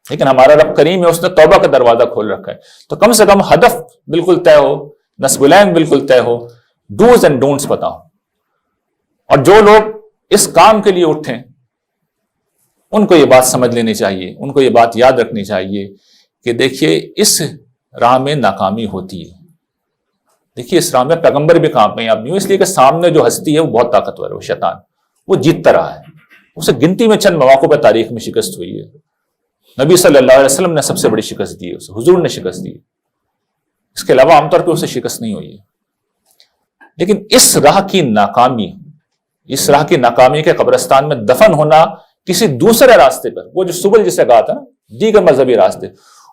لیکن ہمارا رب کریم ہے, اس نے توبہ کا دروازہ کھول رکھا ہے. تو کم سے کم ہدف بالکل طے ہو, نصب العین بالکل طے ہو, ڈوز اینڈ ڈونٹس پتا ہو. اور جو لوگ اس کام کے لیے اٹھیں ان کو یہ بات سمجھ لینی چاہیے, ان کو یہ بات یاد رکھنی چاہیے کہ دیکھیے اس راہ میں ناکامی ہوتی ہے. دیکھیے اس راہ میں پیغمبر بھی کامیاب نہیں ہو, اس لیے کہ سامنے جو ہستی ہے وہ بہت طاقتور ہے, وہ شیطان, وہ جیتتا رہا ہے. اسے گنتی میں چند مواقع پہ تاریخ میں شکست ہوئی ہے. نبی صلی اللہ علیہ وسلم نے سب سے بڑی شکست دی ہے اسے, حضور نے شکست دی. اس کے علاوہ عام طور پہ اسے شکست نہیں ہوئی ہے. لیکن اس راہ کی ناکامی, اس راہ کی ناکامی کے قبرستان میں دفن ہونا کسی دوسرے راستے پر, وہ جو سبل جسے کہا تھا نا, دیگر مذہبی راستے,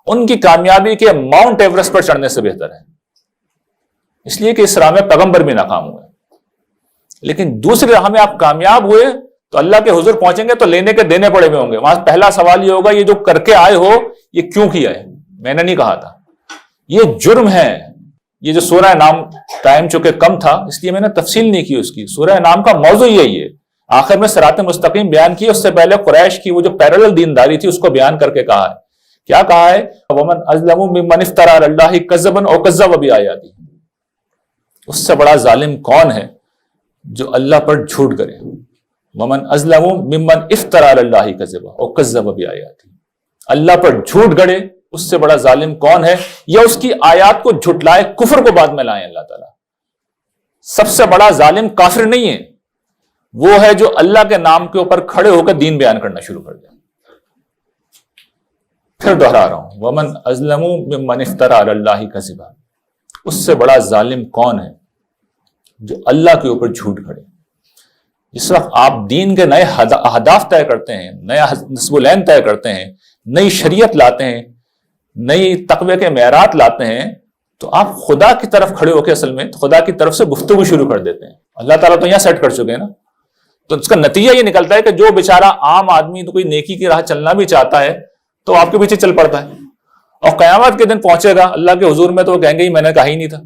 ان کی کامیابی کے ماؤنٹ ایورسٹ پر چڑھنے سے بہتر ہے. اس لیے کہ اس راہ میں پیغمبر بھی ناکام ہوئے. لیکن دوسری راہ میں آپ کامیاب ہوئے تو اللہ کے حضور پہنچیں گے تو لینے کے دینے پڑے ہوئے ہوں گے. وہاں پہلا سوال یہ ہوگا, یہ جو کر کے آئے ہو یہ کیوں کیا ہے؟ میں نے نہیں کہا تھا, یہ جرم ہے. یہ جو سورہ نام ٹائم چونکہ کم تھا اس لیے میں نے تفصیل نہیں کی اس کی. سورہ نام کا موضوع یہی ہے. آخر میں صراط مستقیم بیان کی, اس سے پہلے قریش کی وہ جو پیرلل دینداری تھی اس کو بیان کر کے کہا ہے. کیا کہا ہے؟ وَمَنْ أَظْلَمُ مِمَّنِ افْتَرَىٰ عَلَى اللَّهِ كَذِبًا أَوْ كَذَّبَ بِآيَاتِهِ. اس سے بڑا ظالم کون ہے جو اللہ پر جھوٹ کرے. وَمَنْ أَظْلَمُ مِمَّنْ افْتَرَىٰ عَلَى اللَّهِ كَذِبًا أَوْ كَذَّبَ بِآيَاتِهِ. اللہ پر جھوٹ گڑے, اس سے بڑا ظالم کون ہے, یا اس کی آیات کو جھٹلائے, کفر کو بعد میں لائیں. اللہ تعالیٰ سب سے بڑا ظالم کافر نہیں ہے, وہ ہے جو اللہ کے نام کے اوپر کھڑے ہو کر دین بیان کرنا شروع کر دے. پھر دوہرا رہا ہوں, وَمَنْ أَظْلَمُ مِمَّنِ افْتَرَىٰ عَلَى اللَّهِ كَذِبًا. اس سے بڑا ظالم کون ہے جو اللہ کے اوپر جھوٹ کھڑے. اس وقت آپ دین کے نئے اہداف طے کرتے ہیں, نیا نصب العین طے کرتے ہیں, نئی شریعت لاتے ہیں, نئی تقوی کے معیارات لاتے ہیں, تو آپ خدا کی طرف کھڑے ہو کے اصل میں خدا کی طرف سے گفتگو شروع کر دیتے ہیں. اللہ تعالیٰ تو یہاں سیٹ کر چکے ہیں نا. تو اس کا نتیجہ یہ نکلتا ہے کہ جو بیچارہ عام آدمی تو کوئی نیکی کی راہ چلنا بھی چاہتا ہے تو آپ کے پیچھے چل پڑتا ہے, اور قیامت کے دن پہنچے گا اللہ کے حضور میں تو وہ کہیں گے میں نے کہا ہی نہیں تھا.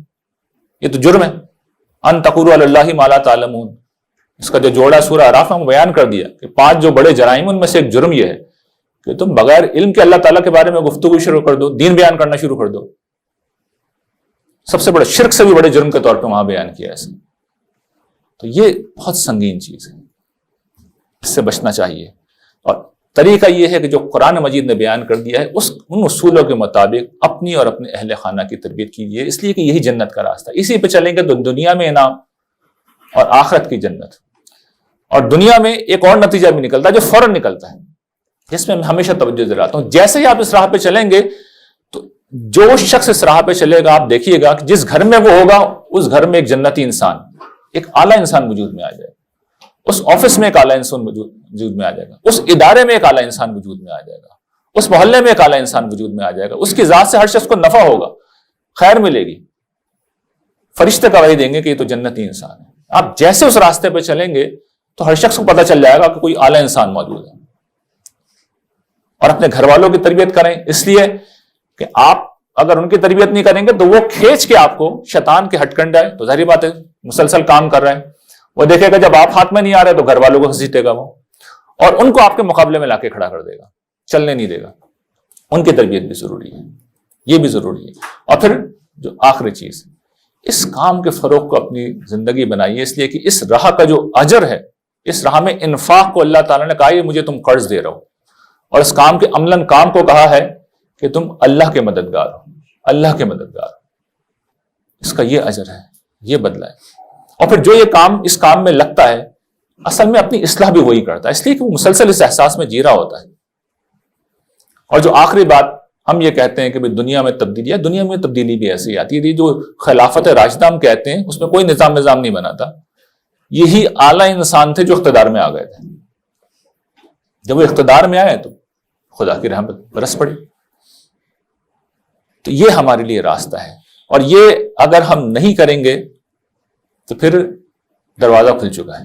یہ تو جرم ہے. ان تقولوا علی اللہ ما لا تعلمون. اس کا جو جوڑا سورہ اعراف میں بیان کر دیا کہ 5 جو بڑے جرائم ان میں سے ایک جرم یہ ہے کہ تم بغیر علم کے اللہ تعالیٰ کے بارے میں گفتگو شروع کر دو, دین بیان کرنا شروع کر دو. سب سے بڑے شرک سے بھی بڑے جرم کے طور پہ وہاں بیان کیا ایسے. تو یہ بہت سنگین چیز ہے, اس سے بچنا چاہیے. اور طریقہ یہ ہے کہ جو قرآن مجید نے بیان کر دیا ہے ان اصولوں کے مطابق اپنی اور اپنے اہل خانہ کی تربیت کیجیے, اس لیے کہ یہی جنت کا راستہ. اسی پہ چلیں گے تو دنیا میں انعام اور آخرت کی جنت. اور دنیا میں ایک اور نتیجہ بھی نکلتا ہے جو فوراً نکلتا ہے, جس میں میں ہمیشہ توجہ دلاتا ہوں. جیسے ہی آپ اس راہ پہ چلیں گے تو جو شخص اس راہ پہ چلے گا, آپ دیکھیے گا کہ جس گھر میں وہ ہوگا اس گھر میں ایک جنتی انسان, ایک اعلیٰ انسان وجود میں آ جائے گا. اس آفس میں ایک اعلیٰ انسان وجود میں آ جائے گا, اس ادارے میں ایک اعلیٰ انسان وجود میں آ جائے گا, اس محلے میں ایک اعلیٰ انسان وجود میں آ جائے گا. اس کی ذات سے ہر شخص کو نفع ہوگا, خیر ملے گی. فرشتے گواہی دیں گے کہ یہ تو جنتی انسان ہے. آپ جیسے اس راستے پہ چلیں گے تو ہر شخص کو پتہ چل جائے گا کہ کوئی اعلیٰ انسان موجود ہے. اور اپنے گھر والوں کی تربیت کریں, اس لیے کہ آپ اگر ان کی تربیت نہیں کریں گے تو وہ کھینچ کے آپ کو شیطان کے ہٹ کنڈا ہے, تو ظاہری بات ہے مسلسل کام کر رہے ہیں. وہ دیکھے گا جب آپ ہاتھ میں نہیں آ رہے تو گھر والوں کو گھسیٹے گا وہ, اور ان کو آپ کے مقابلے میں لا کے کھڑا کر دے گا, چلنے نہیں دے گا. ان کی تربیت بھی ضروری ہے, یہ بھی ضروری ہے. اور پھر جو آخری چیز, اس کام کے فروغ کو اپنی زندگی بنائیے, اس لیے کہ اس راہ کا جو اجر ہے, اس راہ میں انفاق کو اللہ تعالیٰ نے کہا یہ مجھے تم قرض دے رہا ہو, اور اس کام کے عملاً کام کو کہا ہے کہ تم اللہ کے مددگار ہو, اللہ کے مددگار. اس کا یہ اجر ہے, یہ بدلہ ہے. اور پھر جو یہ کام اس کام میں لگتا ہے اصل میں اپنی اصلاح بھی وہی کرتا ہے, اس لیے کہ وہ مسلسل اس احساس میں جی رہا ہوتا ہے. اور جو آخری بات ہم یہ کہتے ہیں کہ دنیا میں تبدیلی ہے, دنیا میں تبدیلی بھی ایسی آتی ہے. جو خلافت راشدہ ہم کہتے ہیں اس میں کوئی نظام نہیں بنا تھا, یہی اعلیٰ انسان تھے جو اقتدار میں آ گئے تھے. جب وہ اقتدار میں آئے تو خدا کی رحمت برس پڑی. تو یہ ہمارے لیے راستہ ہے, اور یہ اگر ہم نہیں کریں گے تو پھر دروازہ کھل چکا ہے,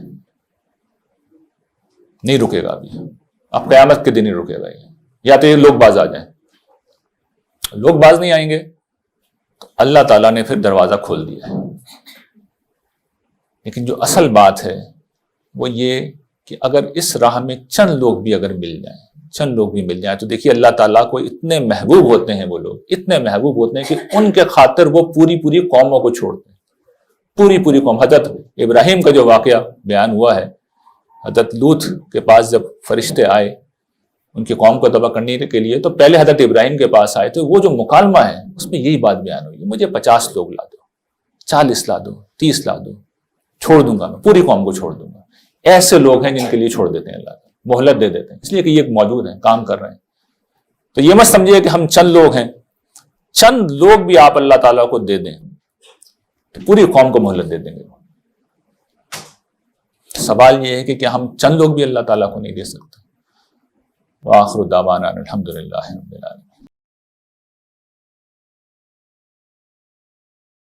نہیں رکے گا ابھی, اب قیامت کے دن ہی رکے گا یہ. یا تو یہ لوگ باز آ جائیں, لوگ باز نہیں آئیں گے تو اللہ تعالیٰ نے پھر دروازہ کھول دیا ہے. لیکن جو اصل بات ہے وہ یہ کہ اگر اس راہ میں چند لوگ بھی اگر مل جائیں تو دیکھیے اللہ تعالیٰ کو اتنے محبوب ہوتے ہیں وہ لوگ, اتنے محبوب ہوتے ہیں کہ ان کے خاطر وہ پوری قوموں کو چھوڑتے ہیں, پوری قوم. حضرت ابراہیم کا جو واقعہ بیان ہوا ہے, حضرت لوط کے پاس جب فرشتے آئے ان کی قوم کو تباہ کرنے کے لیے, تو پہلے حضرت ابراہیم کے پاس آئے تو وہ جو مکالمہ ہے اس میں یہی بات بیان ہوئی, مجھے 50 لوگ لا دو, 40 لا دو, 30 لا دو, چھوڑ دوں گا, میں پوری قوم کو چھوڑ دوں گا. ایسے لوگ ہیں جن کے لیے چھوڑ دیتے ہیں اللہ, مہلت دے دیتے ہیں, اس لیے کہ یہ موجود ہیں, کام کر رہے ہیں. تو یہ مت سمجھیے کہ ہم چند لوگ ہیں, چند لوگ بھی آپ اللہ تعالیٰ کو دے دیں تو پوری قوم کو مہلت دے دیں گے. سوال یہ ہے کہ کیا ہم چند لوگ بھی اللہ تعالیٰ کو نہیں دے سکتے؟ وآخر دعوانا الحمدللہ رب العالمین.